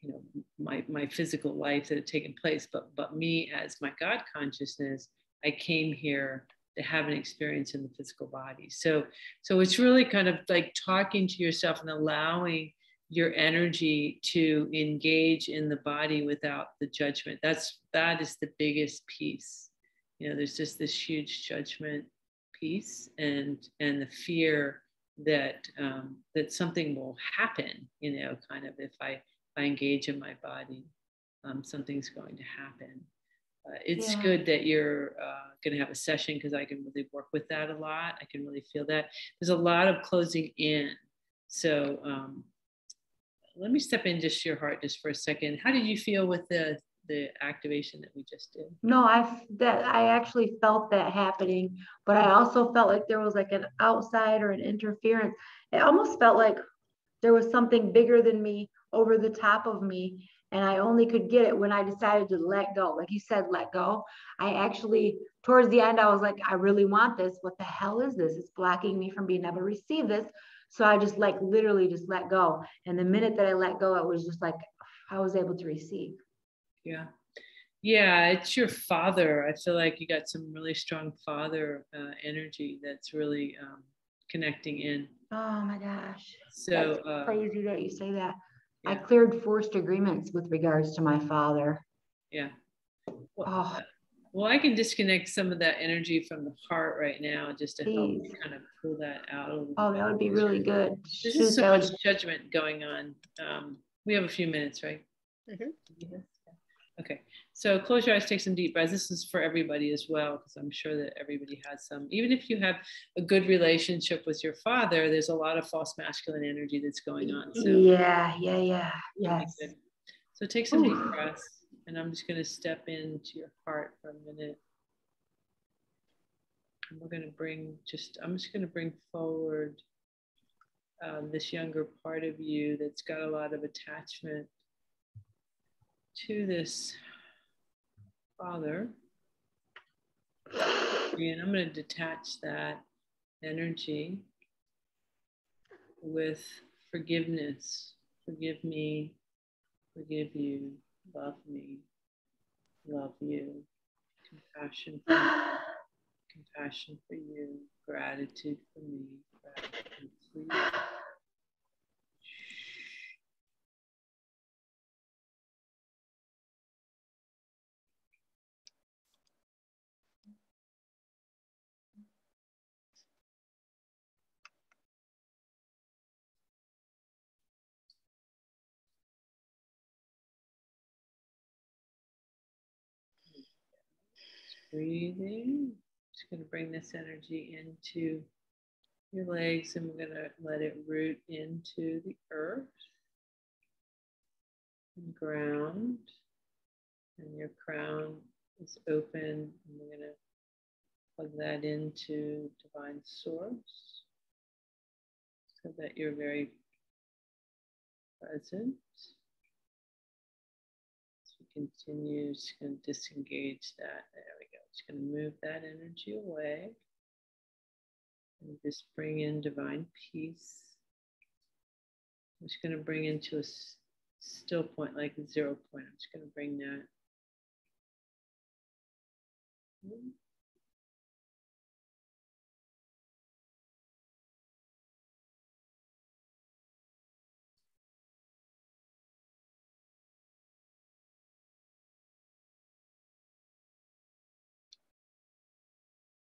you know, my physical life that had taken place, but me as my God consciousness, I came here to have an experience in the physical body. So it's really kind of like talking to yourself and allowing your energy to engage in the body without the judgment. That is the biggest piece. You know, there's just this huge judgment piece and the fear that that something will happen, you know, kind of if I engage in my body, something's going to happen. It's good that you're going to have a session, because I can really work with that a lot. I can really feel that. There's a lot of closing in. So let me step in just your heart just for a second. How did you feel with the activation that we just did? No, I actually felt that happening, but I also felt like there was like an outside or an interference. It almost felt like there was something bigger than me over the top of me. And I only could get it when I decided to let go. Like you said, let go. I actually, towards the end, I was like, I really want this. What the hell is this? It's blocking me from being able to receive this. So I just like literally just let go. And the minute that I let go, it was just like, I was able to receive. Yeah. Yeah, it's your father. I feel like you got some really strong father energy that's really connecting in. Oh my gosh. So that's crazy that you say that. Yeah. I cleared forced agreements with regards to my father. Yeah. Well, I can disconnect some of that energy from the heart right now, just to help you kind of pull that out a little bit. That would be really good. There's just so much judgment going on. We have a few minutes, right? Mm-hmm. Okay, so close your eyes, take some deep breaths. This is for everybody as well, because I'm sure that everybody has some. Even if you have a good relationship with your father, there's a lot of false masculine energy that's going on. So yeah. Yes. So take some deep breaths, and I'm just going to step into your heart for a minute. And we're going to bring I'm just going to bring forward this younger part of you that's got a lot of attachment to this father. And I'm going to detach that energy with forgiveness. Forgive me, forgive you, love me, love you, compassion for me, compassion for you, gratitude for me, gratitude for you. Breathing. Just going to bring this energy into your legs, and we're going to let it root into the earth and ground. And your crown is open, and we're going to plug that into divine source so that you're very present. Continue, just going to disengage that. There we go. Just going to move that energy away and just bring in divine peace. I'm just going to bring into a still point, like a 0 point. I'm just going to bring that.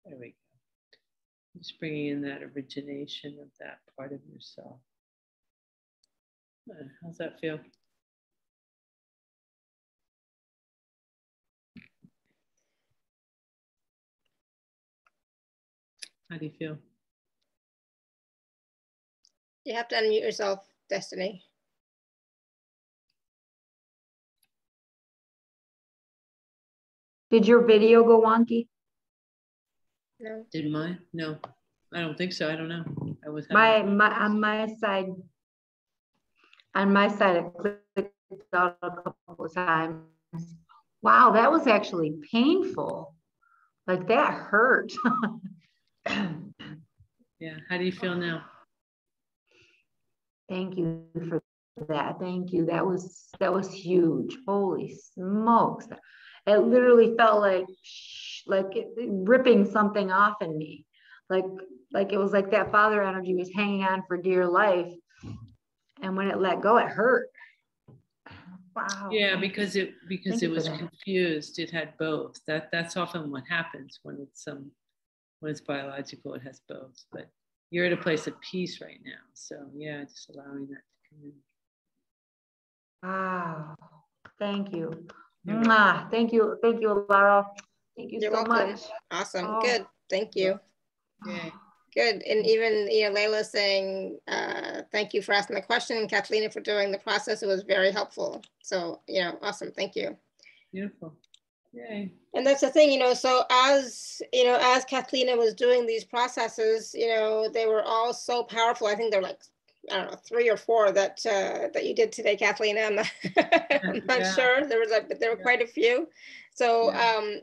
There we go. Just bringing in that origination of that part of yourself. How's that feel? How do you feel? You have to unmute yourself, Destiny. Did your video go wonky? No. Did mine? No, I don't think so. I don't know. I was on my side, it clicked out a couple of times. Wow, that was actually painful. Like that hurt. Yeah. How do you feel now? Thank you for that. Thank you. That was huge. Holy smokes. It literally felt like ripping something off in me. Like it was like that father energy was hanging on for dear life. And when it let go, it hurt. Wow. Yeah, because it was that. confused. It had both. That's often what happens when it's biological. It has both. But you're at a place of peace right now. So yeah, just allowing that to come in. Wow. Thank you. You're Thank you, Alara. Thank you You're so welcome. much. Awesome. Oh. Good. Thank you. Yeah. Good. And even, you know, Layla saying, thank you for asking the question, and Cathleena for doing the process. It was very helpful. So, you know, awesome. Thank you. Beautiful. Yay. And that's the thing, you know, so as, you know, as Cathleena was doing these processes, you know, they were all so powerful. I think they're like, I don't know, 3 or 4 that that you did today, Cathleena. I'm not sure. But there were quite a few. So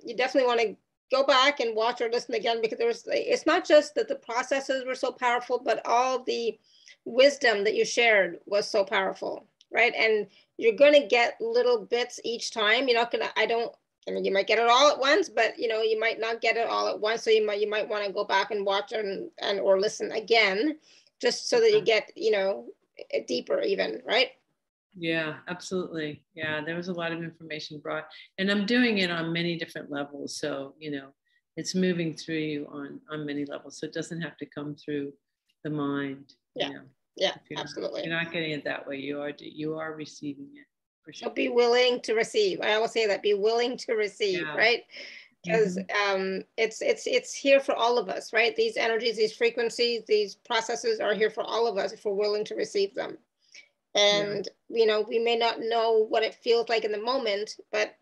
you definitely want to go back and watch or listen again, because it's not just that the processes were so powerful, but all the wisdom that you shared was so powerful, right? And you're going to get little bits each time. You're not going to, I mean, you might get it all at once, but you know, you might not get it all at once. So you might want to go back and watch and or listen again, just so that you get, you know, deeper even, right? Yeah, absolutely. Yeah, there was a lot of information brought, and I'm doing it on many different levels. So, you know, it's moving through you on many levels. So it doesn't have to come through the mind. Yeah. You know, Yeah, absolutely. You're not getting it that way. You are receiving it. For sure. So be willing to receive. I always say that, be willing to receive, right? Because it's here for all of us, right? These energies, these frequencies, these processes are here for all of us if we're willing to receive them. And, you know, we may not know what it feels like in the moment, but,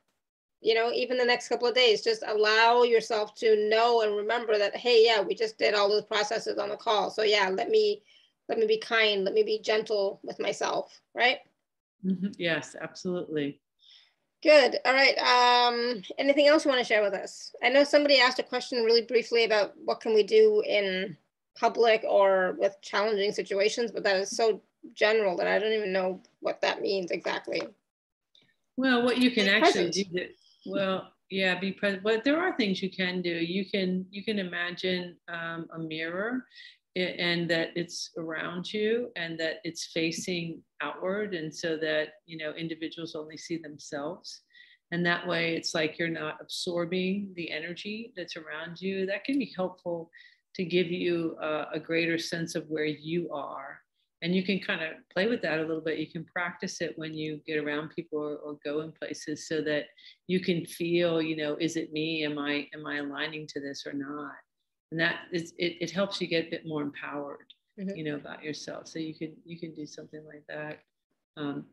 you know, even the next couple of days, just allow yourself to know and remember that, hey, yeah, we just did all those processes on the call. So yeah, let me be kind, let me be gentle with myself, right? Yes, absolutely. Good. All right. Anything else you want to share with us? I know somebody asked a question really briefly about what can we do in public or with challenging situations, but that is so general that I don't even know what that means exactly. Well, what you can actually do, well, yeah, be present. But there are things you can do. You can imagine a mirror, and that it's around you, and that it's facing outward, and so that, you know, individuals only see themselves, and that way it's like you're not absorbing the energy that's around you. That can be helpful to give you a greater sense of where you are. And you can kind of play with that a little bit. You can practice it when you get around people or go in places, so that you can feel, you know, is it me? Am I aligning to this or not? And that is, it helps you get a bit more empowered, you know, about yourself. So you can do something like that.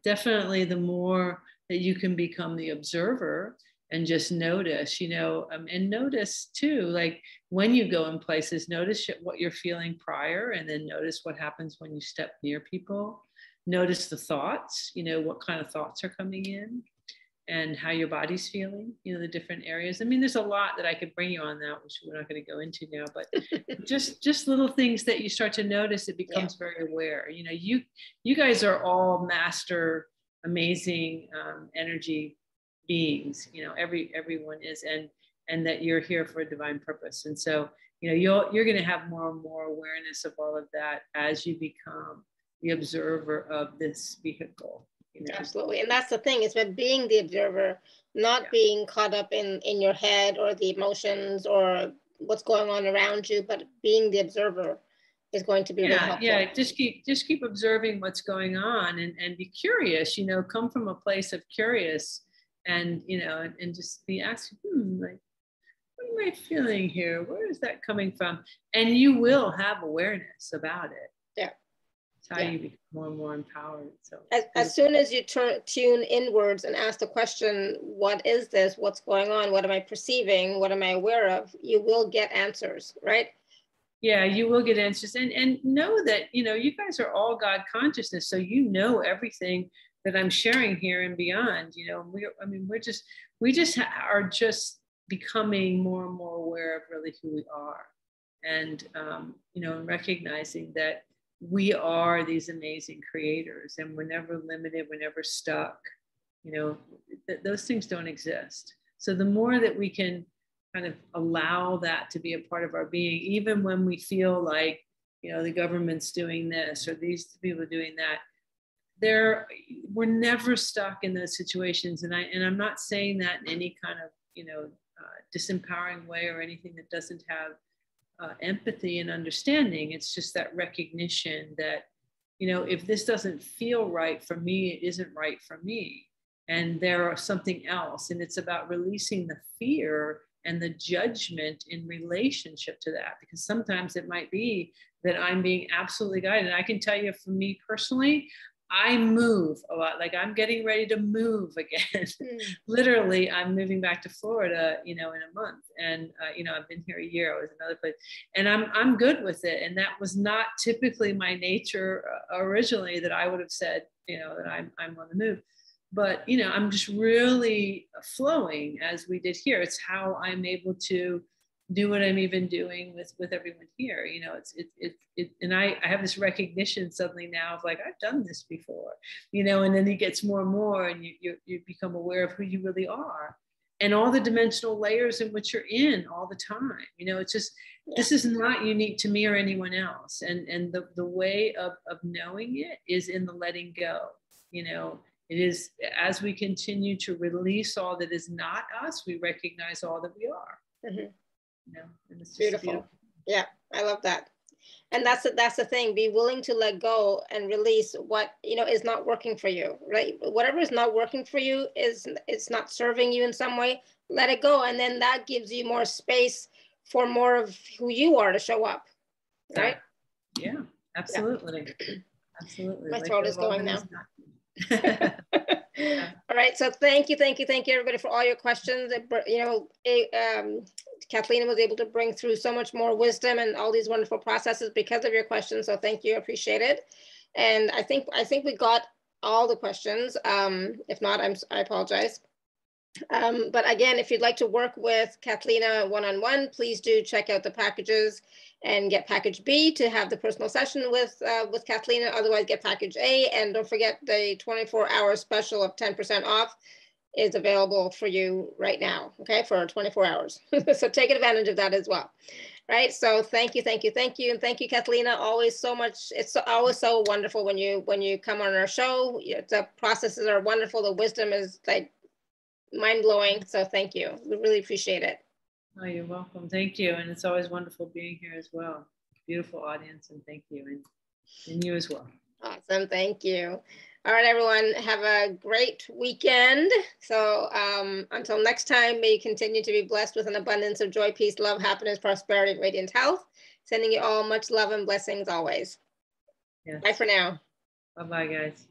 Definitely, the more that you can become the observer and just notice, you know, and notice too, like when you go in places, notice what you're feeling prior, and then notice what happens when you step near people. Notice the thoughts, you know, what kind of thoughts are coming in, and how your body's feeling, you know, the different areas. I mean, there's a lot that I could bring you on that, which we're not going to go into now, but just little things that you start to notice, it becomes very aware. You know, you guys are all master, amazing energy beings, you know, everyone is, and that you're here for a divine purpose. And so, you know, you're going to have more and more awareness of all of that as you become the observer of this vehicle. You know? Absolutely. And that's the thing, is about being the observer, not being caught up in your head or the emotions or what's going on around you, but being the observer is going to be really helpful. Yeah, just keep observing what's going on, and be curious, you know, come from a place of curious, and, you know, and just be asking, like, what am I feeling here? Where is that coming from? And you will have awareness about it. Yeah. It's how you become more and more empowered. So as soon as you tune inwards and ask the question, what is this? What's going on? What am I perceiving? What am I aware of? You will get answers, right? Yeah, you will get answers, and know that, you know, you guys are all God consciousness, so you know everything that I'm sharing here and beyond. You know, we just are just becoming more and more aware of really who we are, and you know, recognizing that we are these amazing creators, and we're never limited, we're never stuck. You know, those things don't exist. So the more that we can kind of allow that to be a part of our being, even when we feel like, you know, the government's doing this or these people are doing that, we're never stuck in those situations. And I'm not saying that in any kind of, disempowering way or anything that doesn't have empathy and understanding. It's just that recognition that, if this doesn't feel right for me, it isn't right for me. And there are something else. And it's about releasing the fear and the judgment in relationship to that. Because sometimes it might be that I'm being absolutely guided. And I can tell you, for me personally, I move a lot. Like, I'm getting ready to move again. Literally, I'm moving back to Florida, in a month. And, I've been here a year. I was in another place, and I'm good with it. And that was not typically my nature originally, that I would have said, that I'm on the move. But, I'm just really flowing as we did here. It's how I'm able to do what I'm even doing with everyone here. And I have this recognition suddenly now of like, I've done this before, and then it gets more and more, and you become aware of who you really are and all the dimensional layers in which you're in all the time. It's just, this is not unique to me or anyone else. And the way of knowing it is in the letting go. It is, as we continue to release all that is not us, we recognize all that we are. Mm-hmm. And it's beautiful. Yeah, I love that. And that's the thing. Be willing to let go and release what is not working for you, right? Whatever is not working for you it's not serving you in some way. Let it go, and then that gives you more space for more of who you are to show up, right? Yeah, absolutely. Yeah. Absolutely. My throat is going now. Yeah. All right, so thank you everybody for all your questions. Cathleena was able to bring through so much more wisdom and all these wonderful processes because of your questions, so thank you, appreciate it. And I think we got all the questions. If not, I apologize. But again, if you'd like to work with Cathleena one-on-one, please do check out the packages and get package B to have the personal session with Cathleena. Otherwise, get package A, and don't forget the 24-hour special of 10% off is available for you right now, okay, for 24 hours. So take advantage of that as well, right? So thank you, and thank you, Cathleena. Always so much. It's always so wonderful when you come on our show. The processes are wonderful. The wisdom is like mind-blowing. So thank you. We really appreciate it. Oh, you're welcome. Thank you. And it's always wonderful being here as well. Beautiful audience, and thank you. And you as well. Awesome. Thank you. All right, everyone, have a great weekend. So until next time, may you continue to be blessed with an abundance of joy, peace, love, happiness, prosperity, and radiant health. Sending you all much love and blessings always. Yes. Bye for now. Bye-bye, guys.